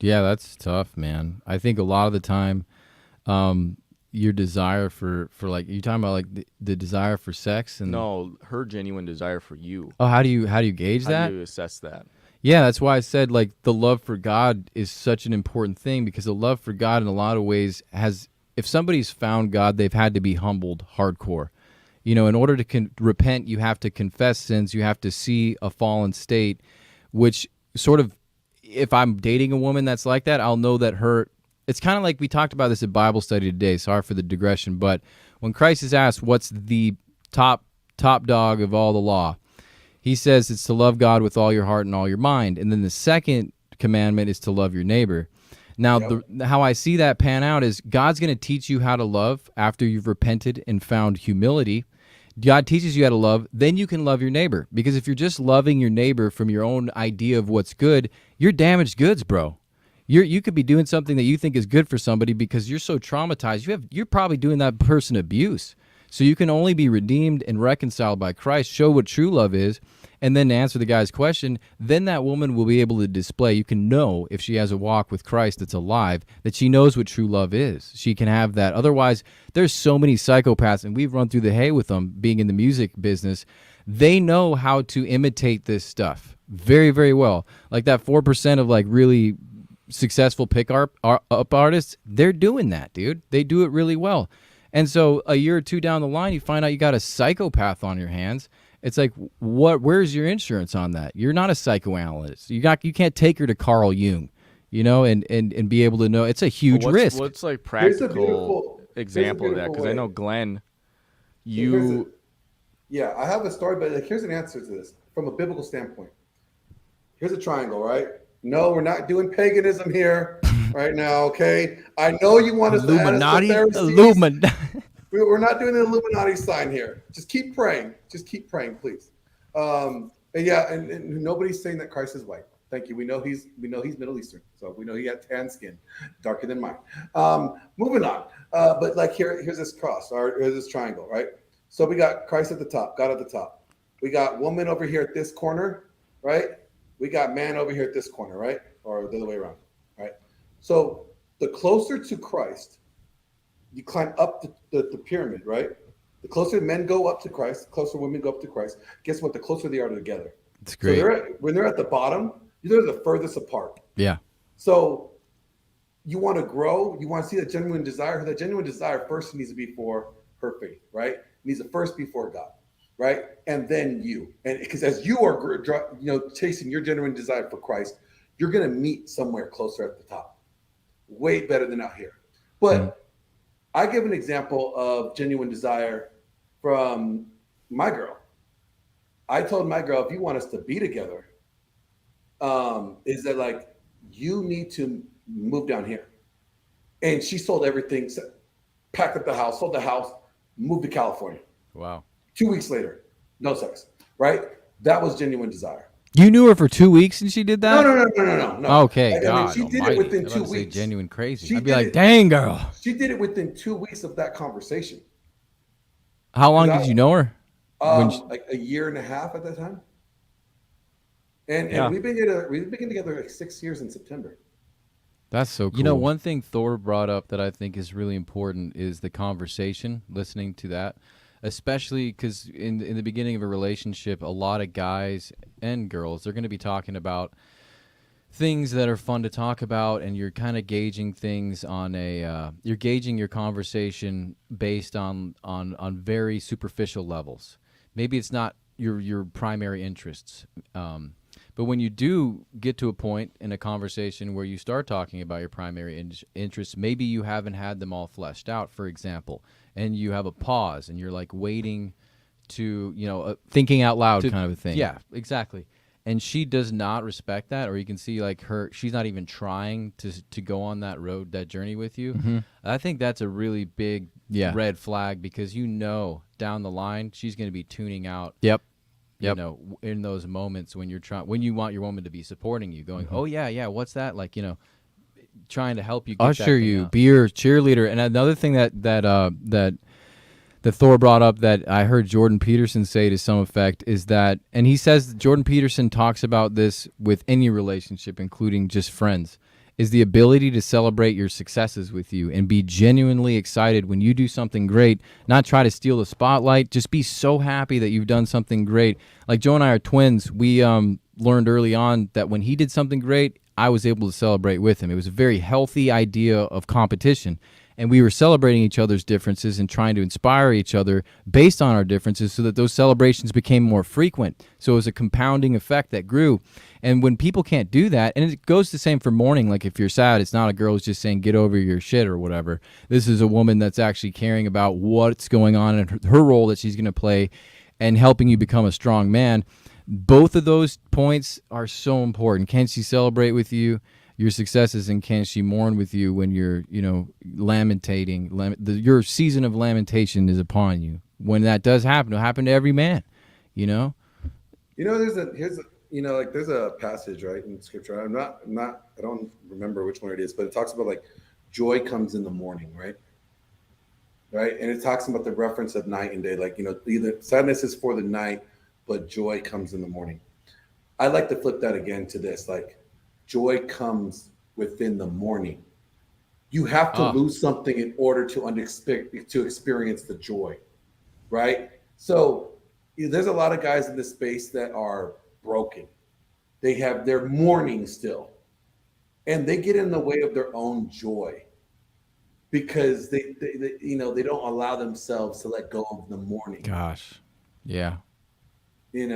S3: yeah, that's tough, man. I think a lot of the time, your desire for like, you talking about like the desire for sex and
S1: No, her genuine desire for you.
S3: Oh, how do you gauge
S1: How
S3: that?
S1: do you assess that?
S3: Yeah, that's why I said like the love for God is such an important thing because the love for God in a lot of ways if somebody's found God, they've had to be humbled hardcore. In order to repent, you have to confess sins. You have to see a fallen state, which sort of, if I'm dating a woman that's like that, I'll know that it's kind of like we talked about this at Bible study today. Sorry for the digression, but when Christ is asked what's the top dog of all the law, he says it's to love God with all your heart and all your mind. And then the second commandment is to love your neighbor. Now, how I see that pan out is God's going to teach you how to love after you've repented and found humility. God teaches you how to love, then you can love your neighbor. Because if you're just loving your neighbor from your own idea of what's good, you're damaged goods, bro. You could be doing something that you think is good for somebody because you're so traumatized. You're probably doing that person abuse. So you can only be redeemed and reconciled by Christ, show what true love is, and then answer the guy's question. Then that woman will be able to display. You can know if she has a walk with Christ that's alive, that she knows what true love is. She can have that. Otherwise, there's so many psychopaths, and we've run through the hay with them being in the music business. They know how to imitate this stuff very, very well. Like that 4% of like really successful up artists, they're doing that, dude. They do it really well. And so a year or two down the line, you find out you got a psychopath on your hands. It's like, where's your insurance on that? You're not a psychoanalyst. You can't take her to Carl Jung, and be able to know. It's a huge risk.
S1: What's like
S4: Here's a
S1: practical example of that? Because I know Glenn,
S4: yeah, I have a story, but like, here's an answer to this from a biblical standpoint. Here's a triangle, right? No, we're not doing paganism here right now, okay? I know you want us to add us to Pharisees. We're not doing the Illuminati sign here. Just keep praying. Just keep praying, please. And nobody's saying that Christ is white. Thank you. We know he's Middle Eastern, so we know he had tan skin, darker than mine. Moving on. But like here's this cross, or here's this triangle, right? So we got Christ at the top, God at the top. We got woman over here at this corner, right? We got man over here at this corner, right? Or the other way around, right? So the closer to Christ, you climb up the pyramid, right? The closer men go up to Christ, the closer women go up to Christ. Guess what? The closer they are together.
S3: It's great.
S4: So when they're at the bottom, they're the furthest apart.
S3: Yeah.
S4: So you want to grow, you want to see that genuine desire. That genuine desire first needs to be for her faith, right? It needs to first be for God, right? And then you. And because as you are, chasing your genuine desire for Christ, you're going to meet somewhere closer at the top. Way better than out here. But I give an example of genuine desire from my girl. I told my girl, if you want us to be together, is that like, you need to move down here. And she sold everything, packed up the house, sold the house, moved to California.
S2: Wow.
S4: 2 weeks later, no sex, right? That was genuine desire.
S3: You knew her for 2 weeks and she did that?
S4: No.
S3: Okay, God
S4: she did
S3: almighty.
S4: it within 2 weeks.
S2: Genuine crazy.
S3: I'd be like, dang, girl.
S4: She did it within 2 weeks of that conversation.
S3: How long did you know her?
S4: Like a year and a half at that time. And we've been together like 6 years in September.
S3: That's so cool.
S2: You know, one thing Thor brought up that I think is really important is the conversation, listening to that, especially because in the beginning of a relationship, a lot of guys and girls, they're going to be talking about things that are fun to talk about, and you're kind of gauging things on you're gauging your conversation based on very superficial levels. Maybe it's not your primary interests. But when you do get to a point in a conversation where you start talking about your primary interests, maybe you haven't had them all fleshed out, for example, and you have a pause and you're like waiting to,
S3: thinking out loud kind of a thing.
S2: Yeah, exactly. And she does not respect that, or you can see like she's not even trying to go on that road, that journey with you.
S3: Mm-hmm.
S2: I think that's a really big red flag, because down the line she's going to be tuning out.
S3: Yep.
S2: In those moments when you want your woman to be supporting you, going, oh yeah, what's that? Like, trying to help you get
S3: Usher you,
S2: out.
S3: be your cheerleader. And another thing that Thor brought up that I heard Jordan Peterson say to some effect is that, and he says that Jordan Peterson talks about this with any relationship, including just friends, is the ability to celebrate your successes with you and be genuinely excited when you do something great, not try to steal the spotlight, just be so happy that you've done something great. Like Joe and I are twins. We learned early on that when he did something great, I was able to celebrate with him. It was a very healthy idea of competition. And we were celebrating each other's differences and trying to inspire each other based on our differences so that those celebrations became more frequent. So it was a compounding effect that grew. And when people can't do that, and it goes the same for mourning, like if you're sad, it's not a girl who's just saying, get over your shit or whatever. This is a woman that's actually caring about what's going on and her role that she's going to play and helping you become a strong man. Both of those points are so important. Can she celebrate with you your successes, and can she mourn with you when you're, lamentating? Your season of lamentation is upon you. When that does happen, it'll happen to every man,
S4: Here's like there's a passage right in scripture. I don't remember which one it is, but it talks about like joy comes in the morning, right? Right, and it talks about the reference of night and day, like either sadness is for the night, but joy comes in the morning. I like to flip that again to this, like joy comes within the morning. You have to lose something in order to experience the joy, right? So there's a lot of guys in this space that are broken. They have their mourning still, and they get in the way of their own joy because they they don't allow themselves to let go of the mourning.
S3: Gosh, yeah.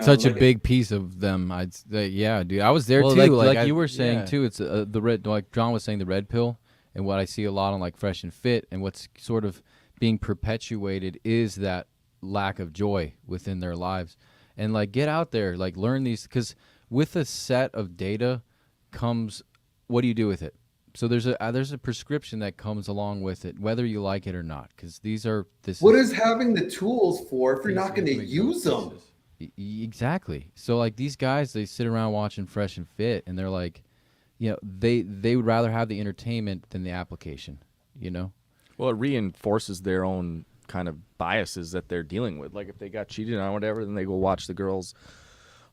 S2: Such
S3: Like
S2: a big piece of them. I'd say, yeah, dude. I was there
S3: Well,
S2: too.
S3: like
S2: You were saying too. It's the red. Like John was saying, the red pill, and what I see a lot on like Fresh and Fit, and what's sort of being perpetuated is that lack of joy within their lives. And like, get out there, like learn these, because with a set of data comes, what do you do with it? So there's a prescription that comes along with it, whether you like it or not, because
S4: what is having the tools for if you're not going to use them?
S2: Exactly. So like these guys, they sit around watching Fresh and Fit, and they're like, they would rather have the entertainment than the application.
S1: Well, it reinforces their own kind of biases that they're dealing with. Like if they got cheated on or whatever, then they go watch the girls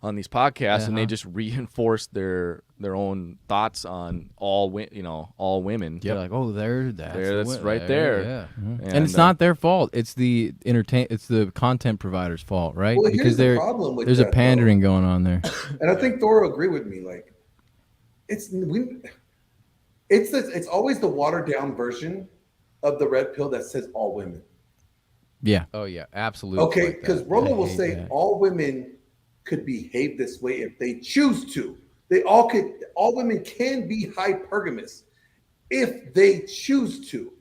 S1: on these podcasts, and they just reinforce their own thoughts on all women.
S2: They're like, oh,
S1: that's right there.
S2: Yeah. And it's not their fault. It's the It's the content provider's fault, right?
S4: Well,
S2: because
S4: here's the problem with
S2: there's a
S4: that,
S2: pandering going on there.
S4: And I think Thor will agree with me. Like, it's always the watered down version of the red pill that says all women.
S2: Yeah. Oh yeah, absolutely.
S4: Okay, because Rolo will say all women could behave this way if they choose to. All women can be hypergamous if they choose to,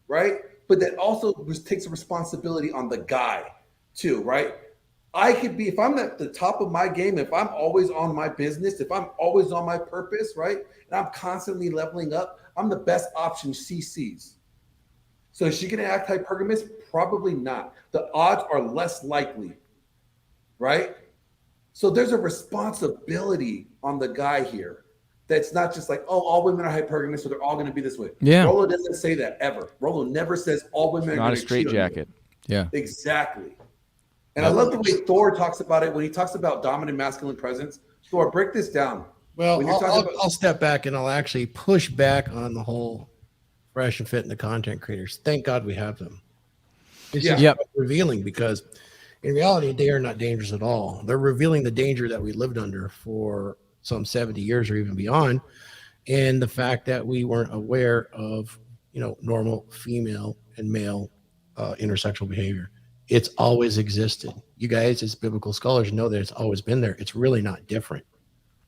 S4: right? But that also takes a responsibility on the guy too, right? I could be, if I'm at the top of my game, if I'm always on my business, if I'm always on my purpose, right? And I'm constantly leveling up, I'm the best option she sees. So is she going to act hypergamous? Probably not. The odds are less likely, right? So there's a responsibility on the guy here. That's not just like, oh, all women are hypergamous, so they're all going to be this way.
S2: Yeah.
S4: Rolo doesn't say that ever. Rolo never says all women are going to cheat.
S1: Not a straitjacket.
S2: Yeah.
S4: Exactly. And I love the way Thor talks about it when he talks about dominant masculine presence. Thor, break this down.
S5: Well, I'll step back and I'll actually push back on the whole Fresh and Fit and the content creators. Thank God we have them. It's just revealing, because in reality, they are not dangerous at all. They're revealing the danger that we lived under for some 70 years or even beyond, and the fact that we weren't aware of, normal female and male intersexual behavior. It's always existed. You guys, as biblical scholars, know that it's always been there. It's really not different.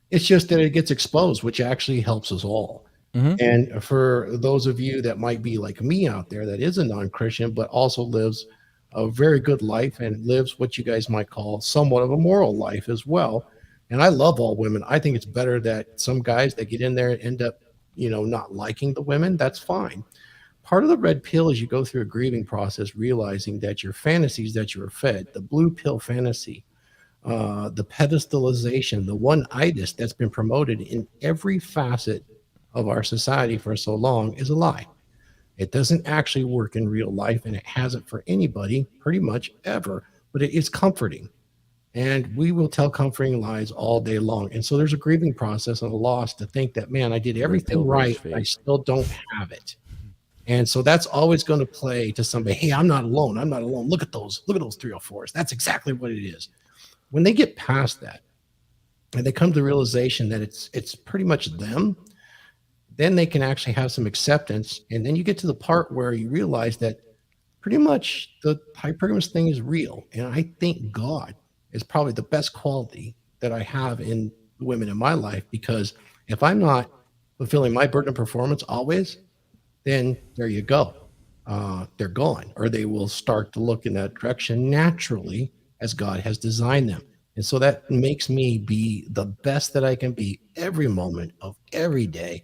S5: It's just that it gets exposed, which actually helps us all. Mm-hmm. And for those of you that might be like me out there, that is a non-Christian, but also lives a very good life and lives what you guys might call somewhat of a moral life as well. And I love all women. I think it's better that some guys that get in there and end up, not liking the women. That's fine. Part of the red pill is you go through a grieving process, realizing that your fantasies that you were fed, the blue pill fantasy, the pedestalization, the one-itis that's been promoted in every facet of our society for so long is a lie. It doesn't actually work in real life, and it hasn't for anybody pretty much ever, but it is comforting. And we will tell comforting lies all day long. And so there's a grieving process and a loss to think that, man, I did everything right, but I still don't have it. And so that's always going to play to somebody, hey, I'm not alone. I'm not alone. Look at those 304s. That's exactly what it is. When they get past that and they come to the realization that it's pretty much them, then they can actually have some acceptance. And then you get to the part where you realize that pretty much the hypergamous thing is real. And I think God is probably the best quality that I have in women in my life, because if I'm not fulfilling my burden of performance always, then there you go. They're gone, or they will start to look in that direction naturally as God has designed them. And so that makes me be the best that I can be every moment of every day.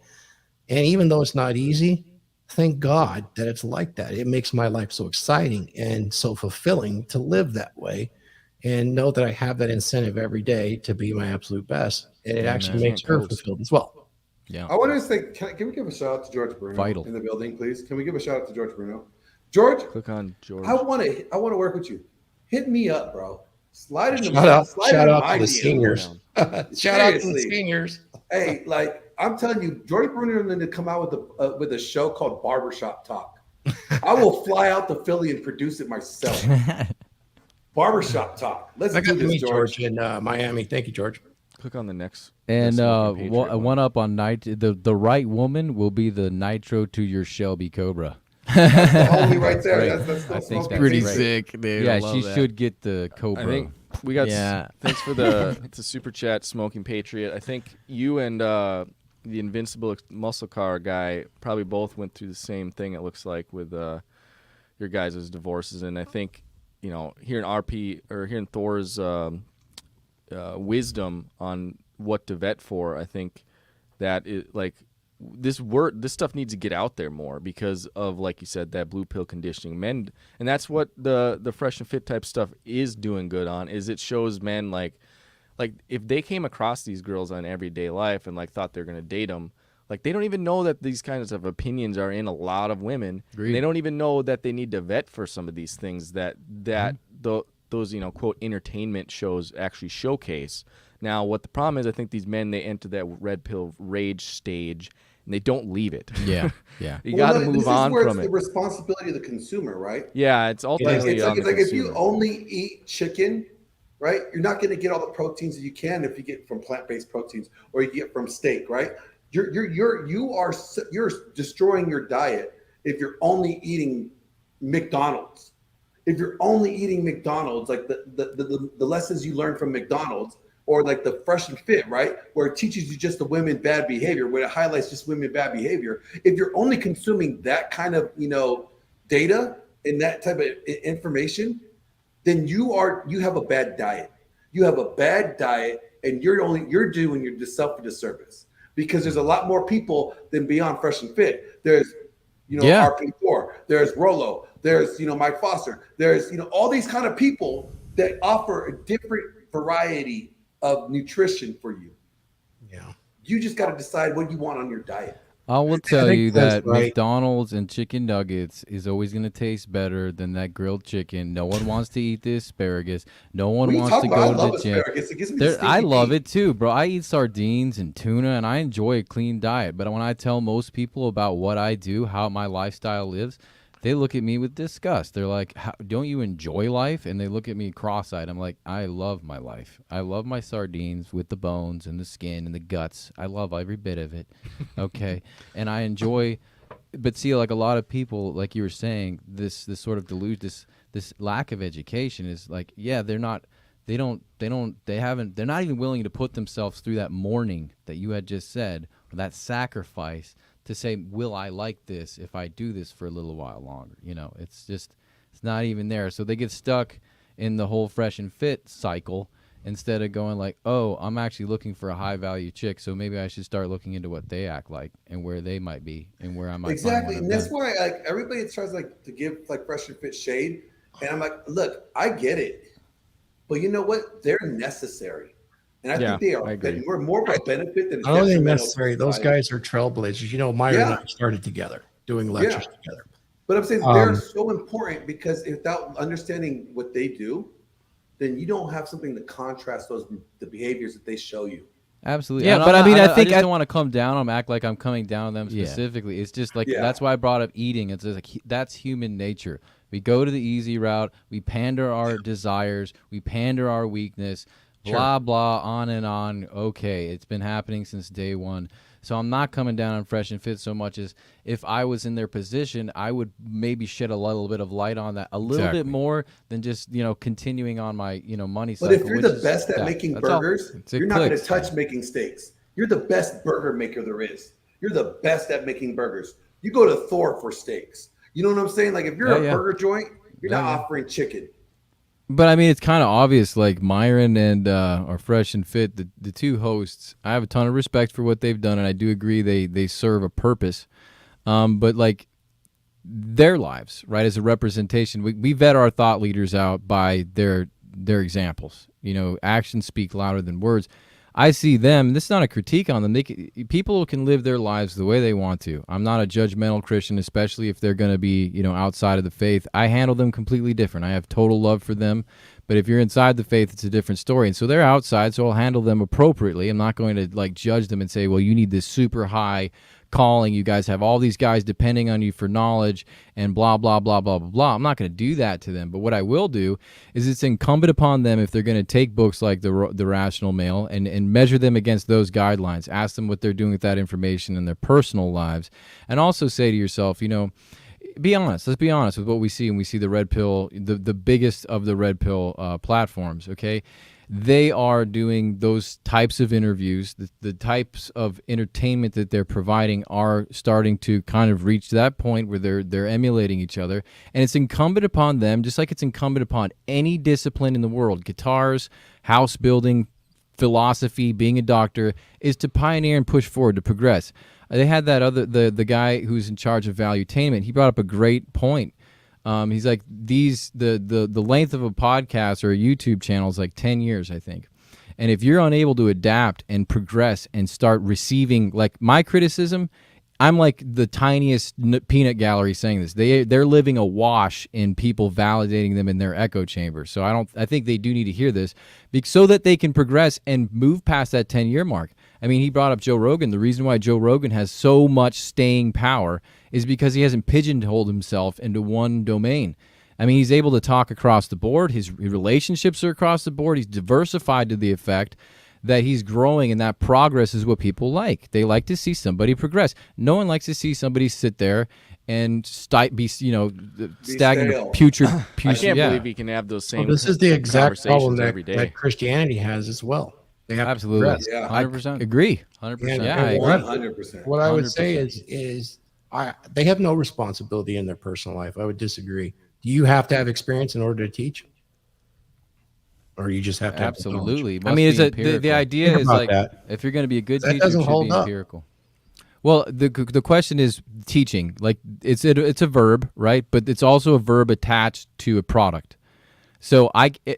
S5: And even though it's not easy, thank God that it's like that. It makes my life so exciting and so fulfilling to live that way. and know that I have that incentive every day to be my absolute best. And it actually
S1: man.
S5: makes her
S1: Can't coast.
S5: fulfilled as well.
S2: Yeah.
S4: I want to say, can we give a shout out to George Bruno
S2: Vital.
S4: in the building, please? Can we give a shout out to George Bruno? George,
S1: Click on George.
S4: I want to work with you. Hit me up, bro. Slide into
S5: Shout out
S4: my
S5: to the
S4: DM.
S5: seniors. Shout out to the
S4: Seriously.
S5: seniors.
S4: Hey, like I'm telling you, George Bruno is going to come out with a show called Barbershop Talk. I will fly out to Philly and produce it myself. Barbershop Talk. Let's
S5: I
S4: do
S5: got to
S4: this,
S5: meet
S4: George.
S5: George in Miami. Thank you, George.
S1: Click on the next.
S2: And
S1: smoking Patriot
S2: one up on the right woman will be the nitro to your Shelby Cobra.
S4: That's the homie right there.
S2: Great.
S4: That's still
S2: I think
S4: smoking
S2: that's
S3: Pretty
S2: great.
S3: sick, dude.
S2: Yeah,
S3: I love
S2: she
S3: that.
S2: should get the Cobra.
S1: I think we got.
S3: Yeah.
S1: Thanks for the super chat, Smoking Patriot. I think you and the Invincible Muscle Car guy probably both went through the same thing. It looks like with your guys' divorces, and I think hearing RP or hearing Thor's wisdom on what to vet for, I think that it like this stuff needs to get out there more because of, like you said, that blue pill conditioning men, and that's what the fresh and fit type stuff is doing good on. Is it shows men like if they came across these girls on everyday life and like thought they're gonna date them, like they don't even know that these kinds of opinions are in a lot of women. They don't even know that they need to vet for some of these things that those quote entertainment shows actually showcase. Now, what the problem is, I think these men, they enter that red pill rage stage and they don't leave it.
S2: Yeah, yeah.
S1: You got to
S4: this
S1: move
S4: is
S1: on
S4: where
S1: from
S4: it's
S1: it.
S4: the responsibility of the consumer, right?
S1: Yeah, it's ultimately on the
S4: Like if you
S1: consumer.
S4: only eat chicken, right? You're not going to get all the proteins that you can if you get from plant-based proteins or you get from steak, right? You're destroying your diet if you're only eating McDonald's. If you're only eating McDonald's, like the lessons you learn from McDonald's, or like the Fresh and Fit, right? Where it teaches you just the women bad behavior, where it highlights just women bad behavior. If you're only consuming that kind of, data and that type of information, then you have a bad diet. You have a bad diet and you're doing yourself a disservice because there's a lot more people than Beyond Fresh and Fit. There's, RP Thor, there's Rolo, there's, Mike Foster, there's, all these kind of people that offer a different variety of nutrition for you.
S5: Yeah.
S4: You just got to decide what you want on your diet.
S2: I will tell
S5: think
S2: you
S5: that's
S2: that
S5: right.
S2: McDonald's and chicken nuggets is always going to taste better than that grilled chicken. No one wants to eat the asparagus. No one wants to go to the gym.
S4: It gives me the
S2: I
S4: stinky
S2: love
S4: feet.
S2: it too, bro. I eat sardines and tuna, and I enjoy a clean diet. But when I tell most people about what I do, how my lifestyle lives, they look at me with disgust. They're like, don't you enjoy life? And they look at me cross-eyed. I'm like, I love my life. I love my sardines with the bones and the skin and the guts. I love every bit of it. Okay. And I enjoy, but see, like a lot of people, like you were saying, this sort of delusion, this lack of education is like, yeah, they're not even willing to put themselves through that mourning that you had just said, or that sacrifice to say, will I like this if I do this for a little while longer? It's not even there. So they get stuck in the whole Fresh and Fit cycle instead of going like, oh, I'm actually looking for a high value chick, so maybe I should start looking into what they act like and where they might be and where I might
S4: Exactly.
S2: find
S4: And that's why like everybody tries to give like Fresh and Fit shade. And I'm like, look, I get it. But you know what? They're necessary. And I think they are.
S1: I agree.
S4: We're more of a benefit than
S5: I don't think
S4: detrimental
S5: necessary.
S4: to
S5: Those
S4: society.
S5: guys are trailblazers. Myra and I started together doing lectures together.
S4: But I'm saying they're so important because without understanding what they do, then you don't have something to contrast the behaviors that they show you.
S2: Absolutely.
S3: Yeah,
S2: And
S3: but I mean, I think
S2: just don't want to come down on them, act like I'm coming down on them
S3: Yeah.
S2: specifically. It's just like,
S4: Yeah.
S2: that's why I brought up eating. It's just like, that's human nature. We go to the easy route. We pander our desires. We pander our weakness. Blah, blah, on and on. Okay, it's been happening since day one. So I'm not coming down on Fresh and Fit so much as if I was in their position, I would maybe shed a little bit of light on that a little bit more than just, continuing on my, money
S4: But
S2: cycle.
S4: if you're
S2: which
S4: the
S2: is
S4: best at
S2: that.
S4: making
S2: That's all.
S4: burgers,
S2: It
S4: you're not going to
S2: clicks.
S4: touch making steaks. You're the best burger maker there is. You're the best at making burgers. You go to Thor for steaks. You know what I'm saying? Like if you're a burger joint, you're not offering chicken.
S2: But I mean, it's kind of obvious. Like Myron and our Fresh and Fit, the two hosts, I have a ton of respect for what they've done, and I do agree they serve a purpose. But like their lives, right, as a representation, we vet our thought leaders out by their
S3: their examples. Actions speak louder than words. I see them. This is not a critique on them. People can live their lives the way they want to. I'm not a judgmental Christian, especially if they're going to be, outside of the faith. I handle them completely different. I have total love for them. But if you're inside the faith, it's a different story. And so they're outside, so I'll handle them appropriately. I'm not going to judge them and say, well, you need this super high calling. You guys have all these guys depending on you for knowledge and blah, blah, blah, blah, blah, blah. I'm not going to do that to them. But what I will do is it's incumbent upon them, if they're going to take books like The Rational Male and measure them against those guidelines, ask them what they're doing with that information in their personal lives, and also say to yourself, be honest. Let's be honest with what we see when we see the red pill, the biggest of the red pill platforms, okay? They are doing those types of interviews. The types of entertainment that they're providing are starting to kind of reach that point where they're emulating each other. And it's incumbent upon them, just like it's incumbent upon any discipline in the world, guitars, house building, philosophy, being a doctor, is to pioneer and push forward, to progress. They had that the guy who's in charge of valuetainment. He brought up a great point. He's like, the length of a podcast or a YouTube channel is like 10 years, I think. And if you're unable to adapt and progress and start receiving, like my criticism, I'm like the tiniest peanut gallery saying this. They're living awash in people validating them in their echo chamber. So I think they do need to hear this so that they can progress and move past that 10-year mark. I mean, he brought up Joe Rogan. The reason why Joe Rogan has so much staying power is because he hasn't pigeonholed himself into one domain. I mean, he's able to talk across the board. His relationships are across the board. He's diversified to the effect that he's growing, and that progress is what people like. They like to see somebody progress. No one likes to see somebody sit there and be stagnant,
S4: stale.
S3: putrid.
S1: I can't believe he can have those same
S5: This is the exact problem
S1: conversations every day.
S5: that Christianity has as well. They have
S3: Absolutely.
S5: to progress.
S4: Yeah.
S2: 100%.
S3: Agree.
S2: 100%.
S3: Yeah, I agree.
S4: 100%.
S5: What I would say
S3: 100%.
S5: is they have no responsibility in their personal life. I would disagree. Do you have to have experience in order to teach? Or you just have to have the knowledge?
S2: Absolutely.
S3: I mean, the idea
S5: Think
S3: is
S5: about
S3: like,
S5: that.
S3: if you're going to be a good
S5: That
S3: teacher, it
S5: doesn't
S3: should
S5: hold
S3: be
S5: up.
S3: empirical. Well, the question is teaching. Like it's a verb, right? But it's also a verb attached to a product. So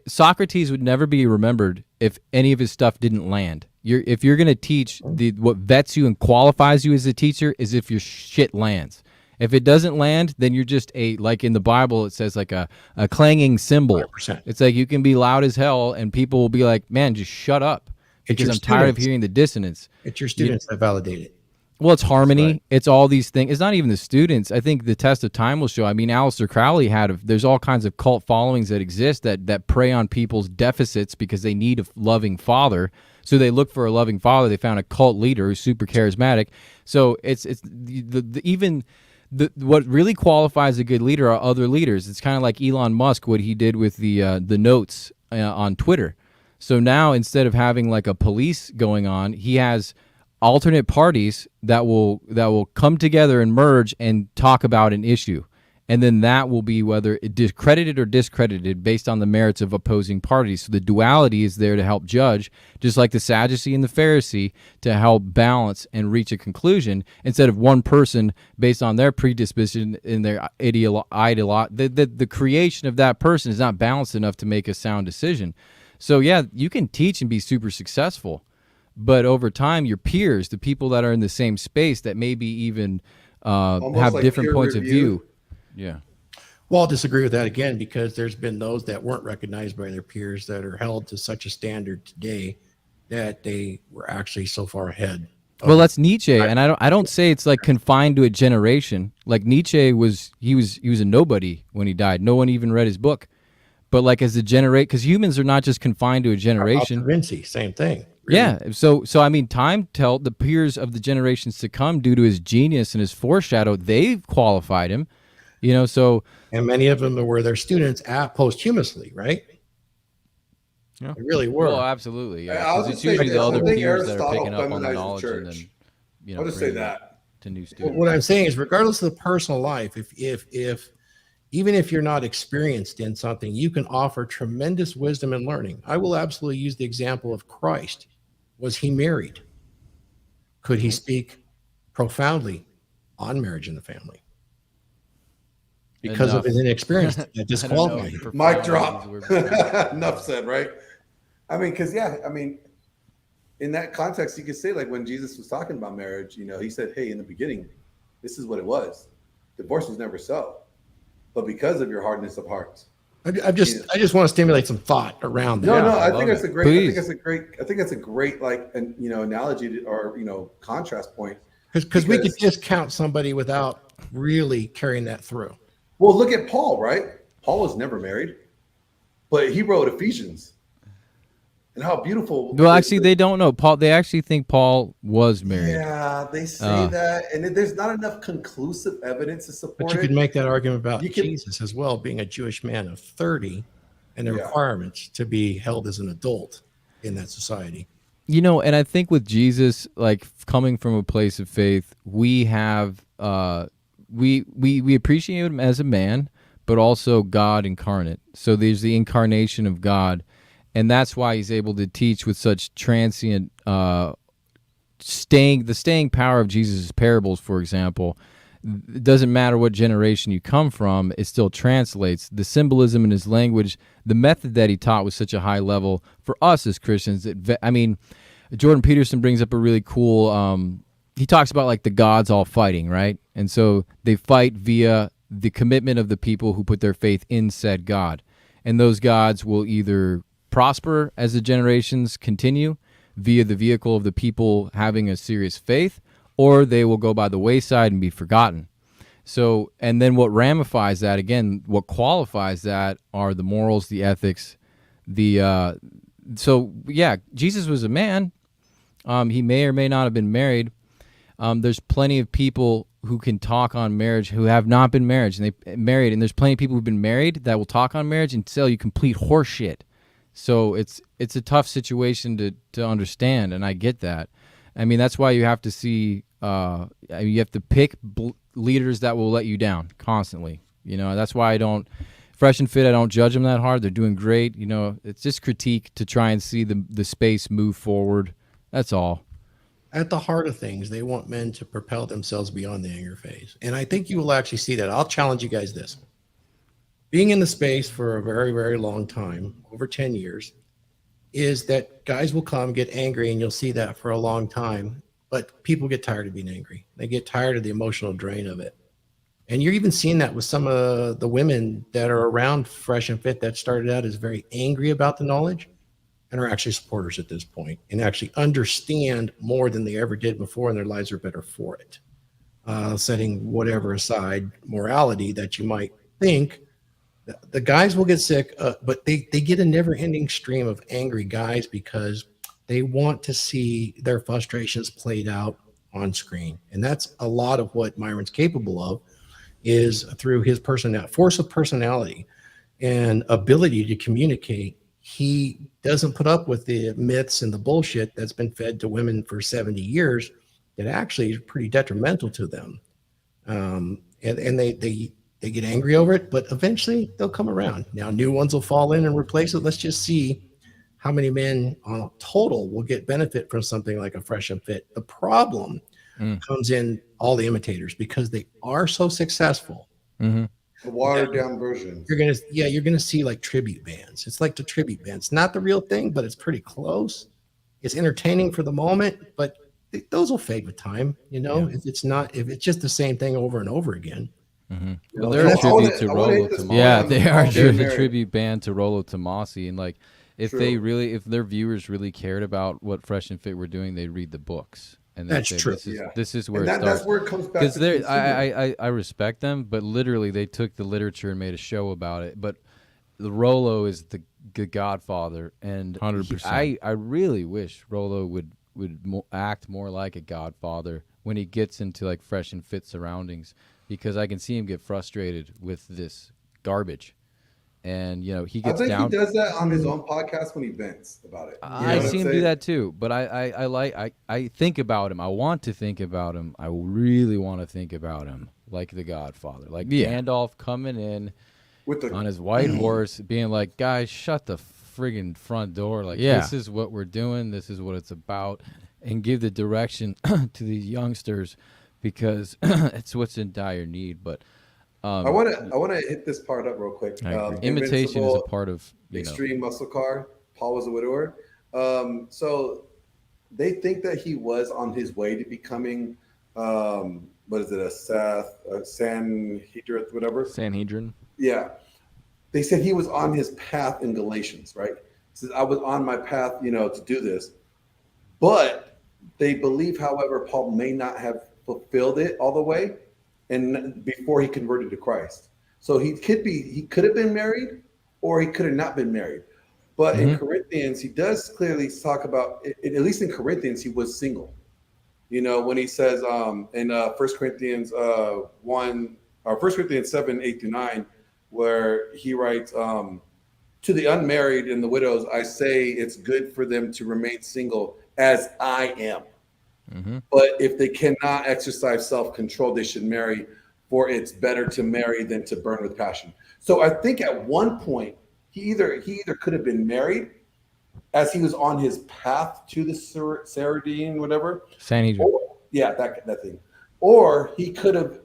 S3: Socrates would never be remembered if any of his stuff didn't land. If you're going to teach, what vets you and qualifies you as a teacher is if your shit lands. If it doesn't land, then you're just like in the Bible, it says like a clanging cymbal.
S5: 100%.
S3: It's like you can be loud as hell and people will be like, man, just shut up. Because
S5: your
S3: I'm tired of
S5: students.
S3: hearing the dissonance.
S5: It's your students that validate it.
S3: Well, it's harmony.
S5: right.
S3: It's all these things. It's not even the students. I think the test of time will show. I mean, Aleister Crowley there's all kinds of cult followings that exist that prey on people's deficits because they need a loving father. So they look for a loving father. They found a cult leader who's super charismatic. So what really qualifies a good leader are other leaders. It's kind of like Elon Musk, what he did with the notes on Twitter. So now instead of having like a police going on, he has alternate parties that will come together and merge and talk about an issue. And then that will be whether it discredited or discredited based on the merits of opposing parties. So the duality is there to help judge, just like the Sadducee and the Pharisee, to help balance and reach a conclusion instead of one person based on their predisposition in their the creation of that person is not balanced enough to make a sound decision. So yeah, you can teach and be super successful, but over time, your peers, the people that are in the same space that maybe even have
S4: like
S3: different
S4: peer
S3: points of
S4: review.
S3: view. Yeah.
S5: Well, I'll disagree with that again because there's been those that weren't recognized by their peers that are held to such a standard today that they were actually so far ahead.
S3: Well, that's Nietzsche, and I don't say it's like confined to a generation. Like Nietzsche was a nobody when he died. No one even read his book. But like as a because humans are not just confined to a generation.
S5: Da Vinci, same thing. Really.
S3: Yeah. So I mean, time tell the peers of the generations to come, due to his genius and his foreshadow, they've qualified him. So
S5: And many of them were their students posthumously, right?
S1: Yeah.
S5: They really were.
S3: well, absolutely. Yeah.
S4: I'll
S3: 'Cause
S4: just
S3: it's
S4: say
S3: usually
S4: this.
S3: the
S4: I
S3: other
S4: think
S3: peers that are
S4: Aristotle
S3: picking up on the
S4: feminized the
S3: knowledge and
S4: church.
S3: then
S4: I'll just say
S3: bringing it
S4: that.
S3: to new
S5: But
S3: students.
S5: what I'm saying is, regardless of the personal life, if even if you're not experienced in something, you can offer tremendous wisdom and learning. I will absolutely use the example of Christ. Was he married? Could he speak profoundly on marriage and the family? because
S2: Enough.
S5: of his inexperience that
S2: I don't know
S5: disqualified
S2: if
S5: him.
S4: Mic
S2: profound
S4: drop.
S2: these were-
S4: Enough said, right? I mean, because in that context, you could say like when Jesus was talking about marriage, he said, "Hey, in the beginning, this is what it was. Divorce was never so, but because of your hardness of hearts."
S5: I just want to stimulate some thought around that.
S4: No,
S2: Yeah,
S4: no,
S2: I
S4: I
S2: love
S4: think that's
S2: it.
S4: a great. I think
S2: Please.
S4: that's a great like analogy or contrast point.
S5: Because we could discount somebody without really carrying that through.
S4: Well, look at Paul, right? Paul was never married, but he wrote Ephesians, and how beautiful.
S3: Well, actually, they don't know Paul. They actually think Paul was married.
S4: Yeah, they say that, and there's not enough conclusive evidence to support
S5: But you
S4: it.
S5: could make that argument about
S4: You can-
S5: Jesus as well, being a Jewish man of 30 and the
S4: Yeah.
S5: requirements to be held as an adult in that society.
S3: And I think with Jesus, like coming from a place of faith, we have we appreciate him as a man, but also God incarnate. So there's the incarnation of God, and that's why he's able to teach with such transient staying power of Jesus' parables, for example. It doesn't matter what generation you come from, it still translates. The symbolism in his language, the method that he taught was such a high level for us as Christians. Jordan Peterson brings up a really cool, he talks about like the gods all fighting, right? And so they fight via the commitment of the people who put their faith in said God. And those gods will either prosper as the generations continue via the vehicle of the people having a serious faith, or they will go by the wayside and be forgotten. So, and then what ramifies that, again, what qualifies that are the morals, the ethics, Jesus was a man. He may or may not have been married. There's plenty of people who can talk on marriage who have not been married, and there's plenty of people who've been married that will talk on marriage and tell you complete horse shit. So it's a tough situation to understand, and I get that. I mean, that's why you have to see, you have to pick leaders that will let you down constantly. That's why Fresh and Fit, I don't judge them that hard. They're doing great. It's just critique to try and see the space move forward. That's all.
S5: At the heart of things, they want men to propel themselves beyond the anger phase. And I think you will actually see that. I'll challenge you guys this. Being in the space for a very, very long time, over 10 years, is that guys will come, get angry, and you'll see that for a long time. But people get tired of being angry. They get tired of the emotional drain of it. And you're even seeing that with some of the women that are around Fresh and Fit that started out as very angry about the knowledge and are actually supporters at this point and actually understand more than they ever did before, and their lives are better for it. Setting whatever aside morality that you might think, the guys will get sick, but they get a never-ending stream of angry guys because they want to see their frustrations played out on screen. And that's a lot of what Myron's capable of, is through his force of personality and ability to communicate. He doesn't put up with the myths and the bullshit that's been fed to women for 70 years that actually is pretty detrimental to them. And they get angry over it, but eventually they'll come around. Now, new ones will fall in and replace it. Let's just see how many men on total will get benefit from something like a Fresh and Fit. The problem comes in all the imitators because they are so successful.
S3: Mm-hmm.
S4: The watered down version.
S5: You're gonna see like tribute bands. It's like the tribute band. It's not the real thing, but it's pretty close. It's entertaining for the moment, but those will fade with time. If it's just the same thing over and over again.
S3: Mm-hmm.
S2: Well, they're a tribute to Rollo Tomassi.
S3: Yeah, they are
S2: They're the
S4: married.
S2: tribute band to Rollo Tomassi, and like if
S4: True.
S2: if their viewers really cared about what Fresh and Fit were doing, they'd read the books. And
S5: That's
S2: say,
S5: true.
S2: This is where
S4: And
S2: it starts.
S4: that's where it comes back.
S2: Because
S4: To
S2: I respect them, but literally they took the literature and made a show about it. But the Rollo is the godfather, and
S3: 100%.
S2: I really wish Rollo would act more like a godfather when he gets into like Fresh and Fit surroundings, because I can see him get frustrated with this garbage. And he gets down.
S4: I think he does that on his own podcast when he vents about it.
S2: I see him do that too, but I think about him. I want to think about him. I really want to think about him like the Godfather, like Gandalf coming in on his white horse, being like, "Guys, shut the friggin' front door! Like this is what we're doing. This is what it's about," and give the direction to these youngsters because it's what's in dire need. But
S4: I want to hit this part up real quick.
S3: I agree.
S2: Imitation is a part of
S4: Extreme Muscle Car. Paul was a widower. So they think that he was on his way to becoming, what is it, a Sanhedrin, whatever?
S1: Sanhedrin.
S4: Yeah. They said he was on his path in Galatians, right? He says, I was on my path, to do this. But they believe, however, Paul may not have fulfilled it all the way and before he converted to Christ. So he could have been married or he could have not been married. But in Corinthians, he does clearly talk about, at least in Corinthians, he was single. When he says in 1 Corinthians 1 or 1 Corinthians 7, 8-9, where he writes, to the unmarried and the widows, I say it's good for them to remain single as I am. But if they cannot exercise self-control, they should marry, for it's better to marry than to burn with passion. So I think at one point, he either could have been married as he was on his path to the Saradine, whatever.
S3: Sanhedrin.
S4: Yeah, that thing. Or he could have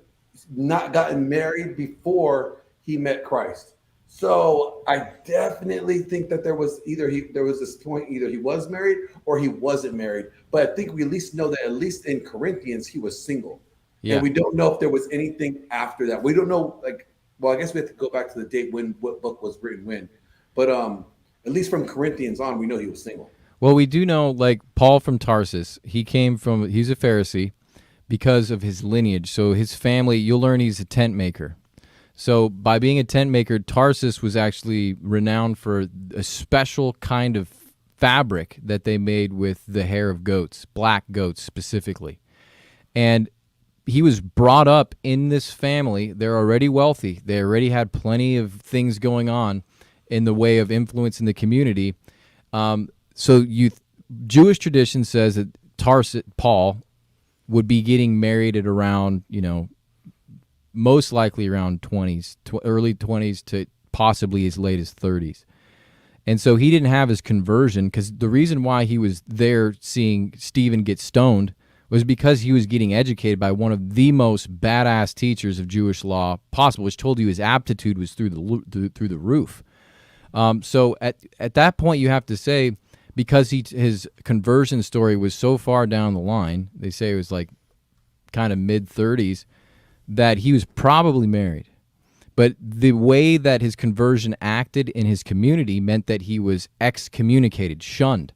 S4: not gotten married before he met Christ. So I definitely think that there was this point, either he was married or he wasn't married. But I think we at least know that at least in Corinthians, he was single.
S3: Yeah.
S4: And we don't know if there was anything after that. We don't know, I guess we have to go back to the date what book was written when. But at least from Corinthians on, we know he was single.
S3: Well, we do know, like Paul from Tarsus, he's a Pharisee because of his lineage. So his family, you'll learn he's a tent maker. So by being a tent maker, Tarsus was actually renowned for a special kind of fabric that they made with the hair of goats, black goats specifically. And he was brought up in this family. They're already wealthy. They already had plenty of things going on in the way of influence in the community. Jewish tradition says that Paul would be getting married at around, most likely around 20s, early 20s to possibly as late as 30s. And so he didn't have his conversion, because the reason why he was there seeing Stephen get stoned was because he was getting educated by one of the most badass teachers of Jewish law possible, which told you his aptitude was through the roof. So at that point, you have to say, because his conversion story was so far down the line, they say it was like kind of mid-30s, that he was probably married. But the way that his conversion acted in his community meant that he was excommunicated, shunned,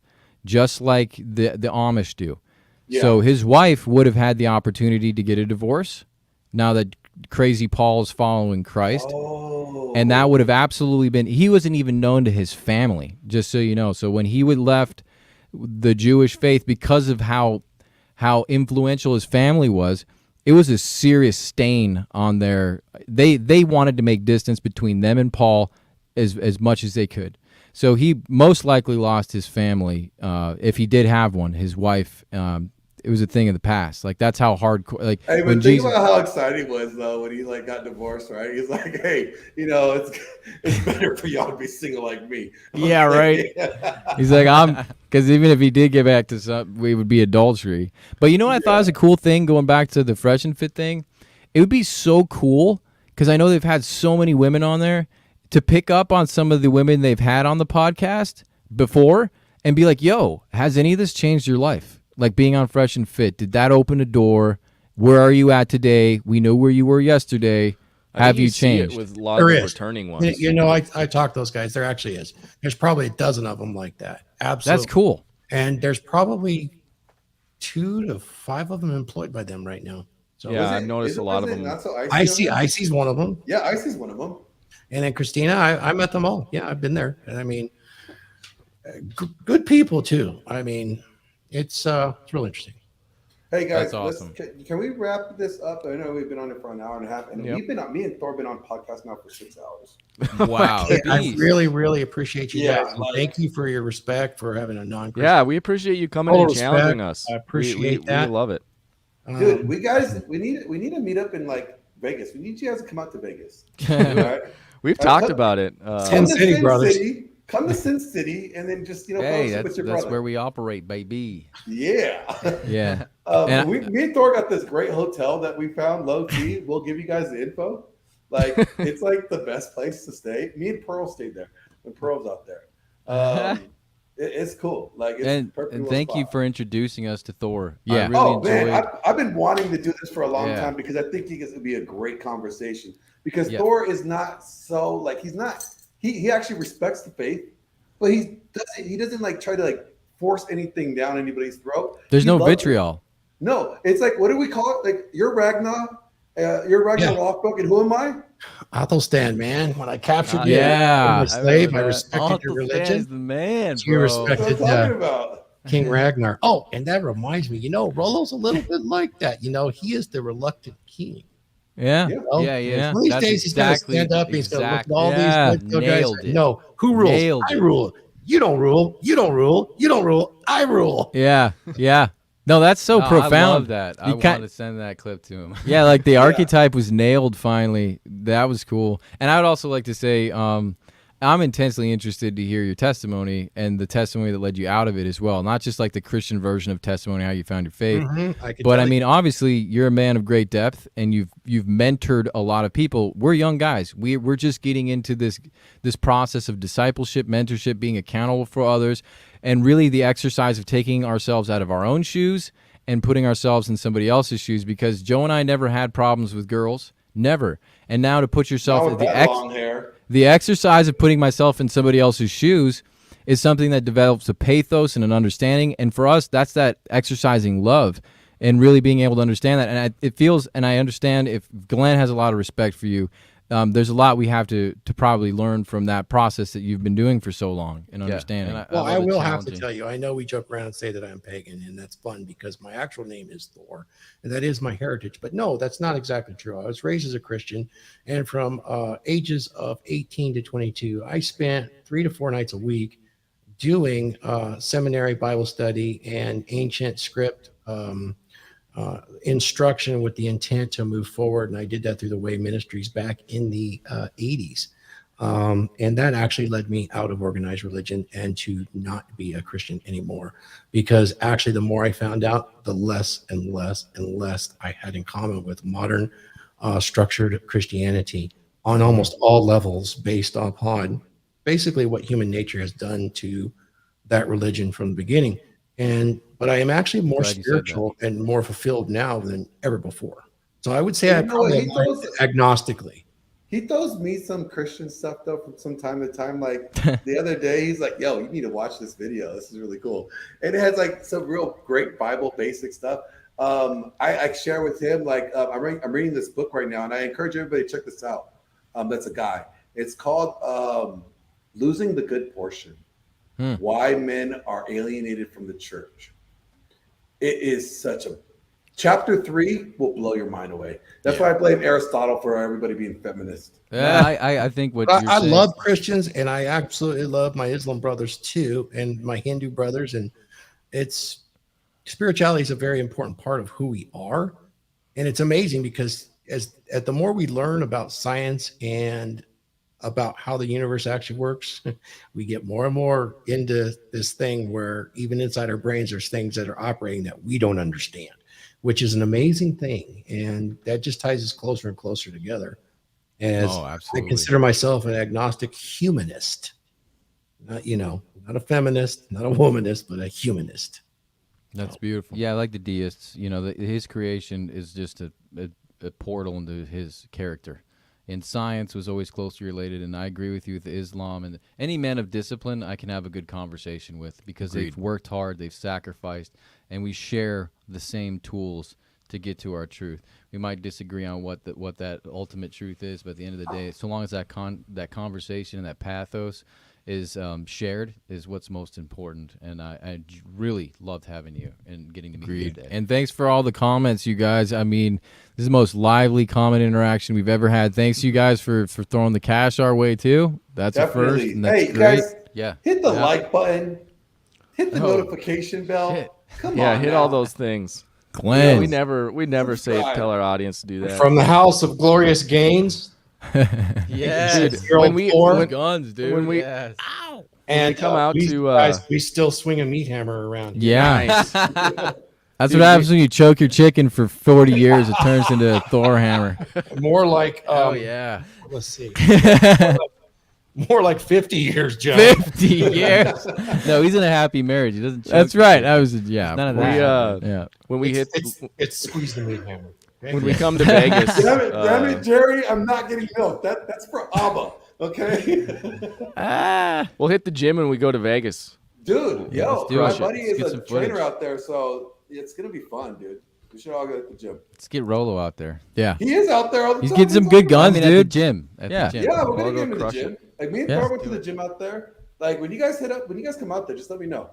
S3: just like the Amish do. Yeah. So his wife would have had the opportunity to get a divorce now that crazy Paul's following Christ.
S4: Oh.
S3: And that would have absolutely been, he wasn't even known to his family, just so you know. So when he left the Jewish faith, because of how influential his family was, it was a serious stain on their, they wanted to make distance between them and Paul as much as they could. So he most likely lost his family, if he did have one, his wife. It was a thing of the past. Like, that's how hardcore. Like,
S4: hey,
S3: when
S4: but think
S3: Jesus,
S4: about how excited he was though when he got divorced, right? He's like, hey, it's better for y'all to be single like me.
S3: Yeah, right. He's like, because even if he did get back to something, it would be adultery. But you know what I thought was a cool thing, going back to the Fresh and Fit thing? It would be so cool, because I know they've had so many women on there, to pick up on some of the women they've had on the podcast before and be like, yo, has any of this changed your life? Like being on Fresh and Fit, did that open a door? Where are you at today? We know where you were yesterday. Have you changed?
S1: With a lot of returning ones.
S5: I talk to those guys. There actually is. There's probably a dozen of them like that. Absolutely.
S3: That's cool.
S5: And there's probably 2 to 5 of them employed by them right now. So
S1: yeah, I've noticed a lot of them.
S5: Icy's one of them.
S4: Yeah, Icy's one of them.
S5: And then Christina, I met them all. Yeah, I've been there. And I mean, good people too. I mean, it's real interesting.
S4: Hey guys,
S3: that's awesome.
S4: Can we wrap this up? I know we've been on it for an hour and a half, and me and Thor been on podcast now for 6 hours.
S3: Wow.
S5: I really, really appreciate you guys. Thank you for your respect for having a non-Christian.
S1: Yeah, we appreciate you coming and challenging us.
S5: I appreciate that.
S1: We love it.
S4: Dude, we need to meet up in Vegas. We need you guys to come out to Vegas. Right?
S1: We've talked about it.
S5: Sin City, brothers.
S4: Come to Sin City, and then just
S2: hey,
S4: with your
S2: that's
S4: brother.
S2: where we operate, baby.
S4: Yeah.
S3: Yeah.
S4: Me and Thor got this great hotel that we found low key. We'll give you guys the info. Like it's like the best place to stay. Me and Pearl stayed there when Pearl was out there. It's cool. Like it's
S2: And
S4: perfectly well
S2: thank you
S4: spot.
S2: for introducing us to Thor.
S3: Yeah.
S2: I really
S4: Man,
S2: enjoyed.
S4: I've been wanting to do this for a long
S2: Yeah.
S4: time because I think it would be a great conversation. Because
S2: Yeah.
S4: Thor is not so like he's not he actually respects the faith, but he doesn't like try to like force anything down anybody's throat.
S3: There's
S4: He
S3: no
S4: loves it.
S3: vitriol.
S4: No, it's like what do we call it? Like you're Ragnar
S5: Yeah.
S4: Lothbrok, and who am I?
S5: Athelstan, man. When I captured you,
S3: yeah.
S5: you were a slave. I
S2: remember that.
S5: respected your
S2: Athelstan is
S5: religion.
S2: the man,
S5: You
S2: bro.
S4: That's what I'm
S5: respected
S4: talking about.
S5: King Ragnar. Oh, and that reminds me, Rollo's a little bit like that. He is the reluctant king.
S3: Yeah.
S4: Yeah.
S5: Oh,
S2: Yeah, yeah.
S5: One of these
S2: That's
S5: days he's going to
S2: exactly-
S5: stand up and he's going to look at all
S3: Yeah.
S5: these little guys.
S2: Nailed it.
S5: No, who rules?
S2: Nailed
S5: I
S2: it.
S5: rule. You don't rule. You don't rule. You don't rule. I rule.
S3: Yeah. Yeah. No, that's so
S2: No,
S3: profound.
S2: I love that. I
S3: You
S2: want
S3: can't-
S2: to send that clip to him.
S3: Yeah, like the archetype was nailed finally. That was cool. And I would also like to say, I'm intensely interested to hear your testimony and the testimony that led you out of it as well. Not just like the Christian version of testimony, how you found your faith. But I mean, obviously, you're a man of great depth, and you've mentored a lot of people. We're young guys. We're just getting into this process of discipleship, mentorship, being accountable for others, and really the exercise of taking ourselves out of our own shoes and putting ourselves in somebody else's shoes. Because Joe and I never had problems with girls, never. And now to put yourself
S4: Not
S3: at
S4: with
S3: the
S4: that long hair.
S3: the exercise of putting myself in somebody else's shoes is something that develops a pathos and an understanding. And for us, that's that exercising love and really being able to understand that. And it feels, and I understand if Glenn has a lot of respect for you, there's a lot we have to probably learn from that process that you've been doing for so long and understanding.
S2: and
S5: Well,
S2: love
S5: I
S2: the
S5: will have to
S2: challenging.
S5: tell you, I know we joke around and say that I'm pagan, and that's fun because my actual name is Thor, and that is my heritage. But no, that's not exactly true. I was raised as a Christian, and from ages of 18 to 22, I spent 3 to 4 nights a week doing seminary Bible study and ancient script instruction with the intent to move forward. And I did that through the Way Ministries back in the 80s. And that actually led me out of organized religion and to not be a Christian anymore, because actually the more I found out, the less and less and less I had in common with modern structured Christianity on almost all levels, based upon basically what human nature has done to that religion from the beginning. But I am actually more
S2: Glad you said that.
S5: spiritual and more fulfilled now than ever before. So I would say
S4: You
S5: I
S4: know what,
S5: probably
S4: he
S5: align
S4: throws-
S5: agnostically.
S4: He throws me some Christian stuff though from some time to time. Like the other day, he's like, "Yo, you need to watch this video. This is really cool." And it has like some real great Bible basic stuff. I share with him like I'm reading this book right now, and I encourage everybody to check this out. That's a guy. It's called "Losing the Good Portion: Why Men Are Alienated from the Church." It is such a Chapter 3 will blow your mind away. That's why I blame Aristotle for everybody being feminist.
S2: Yeah, I think what you're
S5: I
S2: saying.
S5: love Christians, and I absolutely love my Islam brothers too, and my Hindu brothers. And it's spirituality is a very important part of who we are, and it's amazing because as the more we learn about science and about how the universe actually works, we get more and more into this thing where even inside our brains there's things that are operating that we don't understand, which is an amazing thing. And that just ties us closer and closer together. As I
S2: absolutely.
S5: consider myself an agnostic humanist, not a feminist, not a womanist, but a humanist.
S3: That's beautiful.
S2: Yeah, I like the deists. His creation is just a portal into his character. And science was always closely related, and I agree with you with Islam. And any man of discipline I can have a good conversation with because they've worked hard, they've sacrificed, and we share the same tools to get to our truth. We might disagree on what that ultimate truth is, but at the end of the day, so long as that conversation and that pathos is shared, is what's most important. And I really loved having you and getting to meet you today.
S3: And thanks for all the comments, you guys. I mean, this is the most lively comment interaction we've ever had. Thanks, you guys, for throwing the cash our way, too. That's a first,
S4: Definitely.
S3: and that's
S4: Hey,
S3: great.
S4: guys,
S2: Yeah.
S4: hit the
S2: Yeah.
S4: like button, hit the
S2: Oh.
S4: notification bell.
S2: Shit.
S4: Come
S1: Yeah,
S4: on,
S1: hit
S4: now.
S1: all those things.
S3: Glenn.
S1: We never say
S4: Subscribe.
S1: tell our audience to do that.
S5: From the house of glorious gains,
S2: Yes.
S1: when we- when-
S2: guns, dude.
S1: when we-
S2: Yes.
S5: and
S1: come out
S5: we,
S1: to,
S5: guys, we still swing a meat hammer around.
S3: Yeah.
S1: Nice.
S3: That's
S1: Dude,
S3: what happens when you choke your chicken for 40 years. It turns into a Thor hammer.
S5: More like,
S3: Oh yeah,
S5: let's see, more like 50 years, Joe.
S3: 50 years.
S2: No, he's in a happy marriage. He doesn't.
S3: That's
S2: choke
S3: right.
S2: his
S3: I was yeah.
S2: None of
S1: We
S2: that.
S3: Yeah.
S1: when we hit
S5: It's squeeze the meat hammer. Okay?
S1: when we come to Vegas,
S4: Damn it, Jerry! I'm not getting milk. That's for Abba. Okay,
S1: we'll hit the gym when we go to Vegas.
S4: dude.
S2: Yeah,
S4: Yo,
S2: let's do
S4: my
S2: it.
S4: buddy
S2: Let's
S4: is
S2: get
S4: a
S2: some
S4: trainer
S2: footage.
S4: out there, so it's gonna be fun, dude. We should all go to the gym.
S2: Let's get Rolo out there.
S3: Yeah.
S4: He is out there all the
S3: He's
S4: time.
S3: getting some
S4: He's
S3: good
S4: talking about
S2: I
S3: guns,
S2: mean, at the
S3: dude.
S2: gym. At
S3: Yeah.
S2: the gym.
S4: Yeah, we're
S1: We'll
S4: gonna
S1: go
S4: get him in the
S1: crush
S4: gym.
S1: it.
S4: Like me and
S3: Yeah.
S4: Thor went to the gym out there. Like when you guys come out there, just let me know.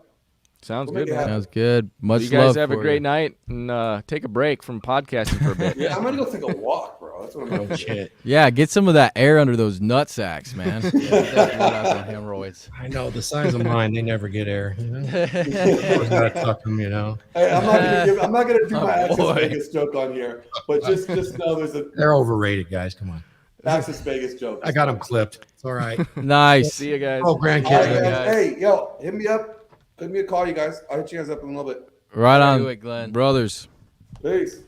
S1: Sounds
S4: We'll make
S1: good,
S4: it
S1: man.
S4: happen.
S3: Sounds good. Much
S1: You guys
S3: love
S1: have a
S3: for
S1: great
S3: you.
S1: night and take a break from podcasting for a bit.
S4: Yeah, I'm gonna go take a walk, bro. That's what I'm gonna do.
S5: Shit.
S3: Yeah, get some of that air under those nut sacks, man.
S2: Yeah, get that blood out of the hemorrhoids.
S5: I know the size of mine, they never get air. You know? Always gotta tuck them, you know.
S4: Hey, I'm not gonna do my Access
S2: boy.
S4: Vegas joke on here, but just know there's a
S5: They're overrated, guys. Come on.
S4: Access Vegas joke.
S5: I got them clipped. It's all right.
S3: Nice.
S1: See you guys.
S5: Oh,
S4: All right,
S5: grandkids.
S4: guys. Hey, yo, hit me up. Give me a call, you guys. I'll hit you guys up in a little bit.
S3: Right
S2: Do
S3: on,
S2: it, Glenn.
S3: brothers.
S4: Peace.